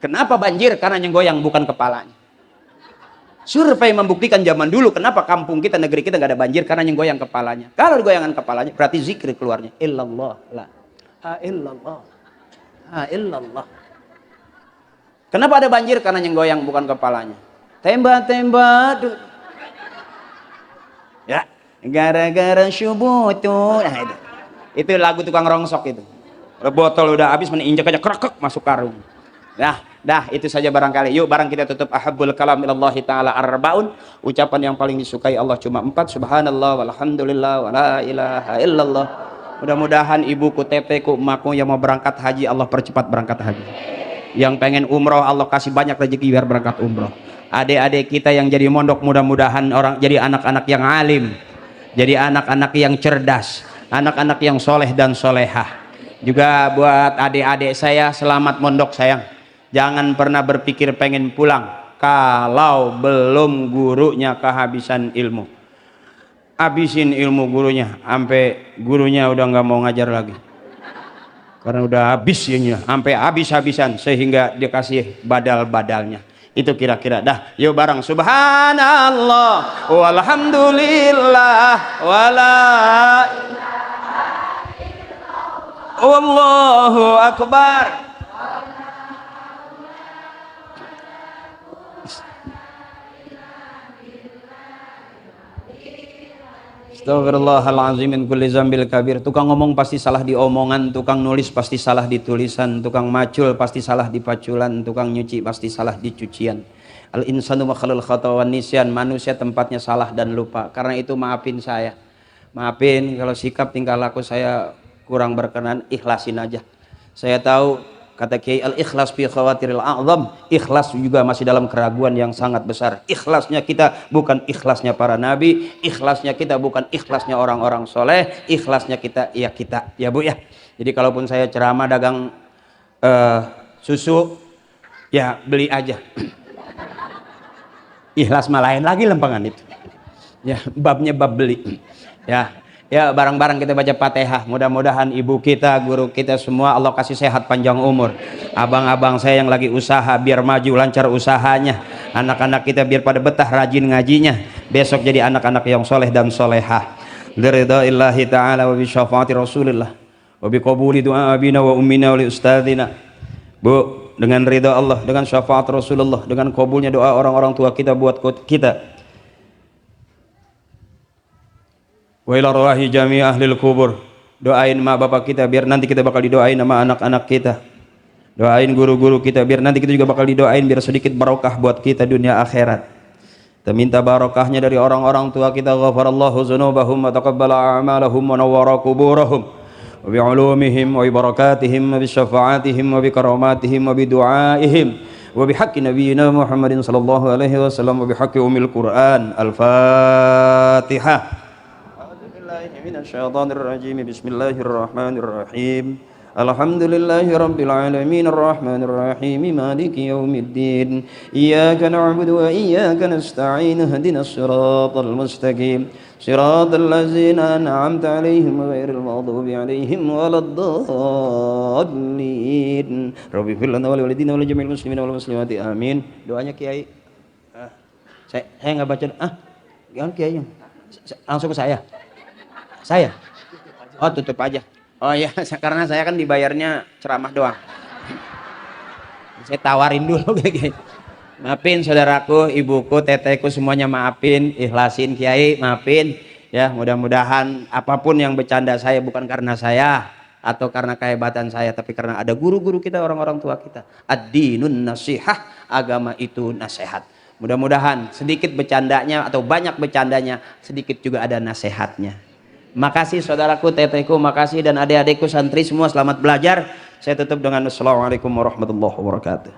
Kenapa banjir? Karena yang goyang bukan kepalanya. Survei membuktikan zaman dulu kenapa kampung kita, negeri kita nggak ada banjir, karena yang goyang kepalanya. Kalau goyangan kepalanya berarti zikir keluarnya, illallah la illallah illallah. Kenapa ada banjir? Karena yang goyang bukan kepalanya. Tembak ya, gara-gara syubutu. Nah, itu lagu tukang rongsok itu. Botol udah habis, meninjak aja krekek masuk karung. Dah itu saja barangkali. Yuk barang kita tutup. Ahabbul kalam ilallahi ta'ala arbaun. Ucapan yang paling disukai Allah cuma 4. Subhanallah walhamdulillah wa la ilaha illallah. Mudah-mudahan ibuku, teteku, emakku yang mau berangkat haji, Allah percepat berangkat haji. Yang pengen umroh, Allah kasih banyak rezeki biar berangkat umroh. Adik-adik kita yang jadi mondok, mudah-mudahan orang jadi anak-anak yang alim, jadi anak-anak yang cerdas, anak-anak yang soleh dan solehah. Juga buat adik-adik saya, selamat mondok sayang. Jangan pernah berpikir pengen pulang kalau belum gurunya kehabisan ilmu. Habisin ilmu gurunya sampai gurunya udah nggak mau ngajar lagi, karena udah habis ya, sampai habis-habisan sehingga dikasih badal-badalnya. Itu kira-kira. Dah yuk bareng, subhanallah walhamdulillah wala wallahu akbar. Astagfirullahaladzim min kulli zambil kabir. Tukang ngomong pasti salah di omongan, tukang nulis pasti salah di tulisan, tukang macul pasti salah di paculan, tukang nyuci pasti salah di cucian. Al insanu makhlul khata wan nisyan, manusia tempatnya salah dan lupa. Karena itu maafin saya. Maafin kalau sikap tingkah laku saya kurang berkenan, ikhlasin aja. Saya tahu kata Kiai al-ikhlas fi khawatiril a'zam, ikhlas juga masih dalam keraguan yang sangat besar. Ikhlasnya kita bukan ikhlasnya para nabi, ikhlasnya kita bukan ikhlasnya orang-orang soleh, ikhlasnya kita ya Bu ya. Jadi kalaupun saya ceramah dagang susu ya beli aja. Ikhlas mah lain lagi lempangan itu ya, babnya bab beli ya bareng-bareng kita baca Fatihah. Mudah-mudahan ibu kita, guru kita semua Allah kasih sehat panjang umur. Abang-abang saya yang lagi usaha biar maju lancar usahanya. Anak-anak kita biar pada betah rajin ngajinya. Besok jadi anak-anak yang soleh dan solehah. Liridaillahi ta'ala wa bisyafaati rasulillah wa biqabuli du'a abina wa ummina wa li ustadzina. Bu, dengan ridha Allah, dengan syafaat Rasulullah, dengan kabulnya doa orang-orang tua kita buat kita. Wa ila rawahi jami' ahlil kubur. Doain mak bapak kita biar nanti kita bakal didoain sama anak-anak kita. Doain guru-guru kita biar nanti kita juga bakal didoain biar sedikit barokah buat kita dunia akhirat. Kita minta barokahnya dari orang-orang tua kita. Ghafarallahu dzunubahum wa taqabbala a'malahum wa nawwara quburahum. Wa bi'ulumihim wa bibarakatihim wa bisyafaatihim wa bikaromatihim wa bidu'aihim wa bihaqqi nabiyyina Muhammadin sallallahu alaihi wasallam wa bihaqqi ummil Qur'an. Al-Fatihah. Minasyaitonir rajim. Bismillahirrahmanirrahim. Alhamdulillahi rabbil alamin arrahmanir rahim maliki yaumiddin. Iyyaka na'budu wa iyyaka nasta'in. Ihdinas siratal mustaqim. Siratal ladzina an'amta 'alaihim ghairil maghdubi 'alaihim waladdallin. Rabbi fir lana wa liwalidina wa li jami'il muslimina wal muslimati amin. Doanya Kiai. Saya enggak baca. Jangan Kiai. Langsung ke saya. Oh tutup aja. Oh ya, karena saya kan dibayarnya ceramah doang. Saya tawarin dulu kayak. Maafin saudaraku, ibuku, teteku semuanya maafin, ikhlasin Kiai, maafin. Ya, mudah-mudahan apapun yang bercanda saya bukan karena saya atau karena kehebatan saya, tapi karena ada guru-guru kita, orang-orang tua kita. Ad-dinun nasihah, agama itu nasihat. Mudah-mudahan sedikit bercandanya atau banyak bercandanya, sedikit juga ada nasihatnya. Makasih saudaraku, teteku, makasih, dan adik-adikku santri semua, selamat belajar. Saya tutup dengan assalamualaikum warahmatullahi wabarakatuh.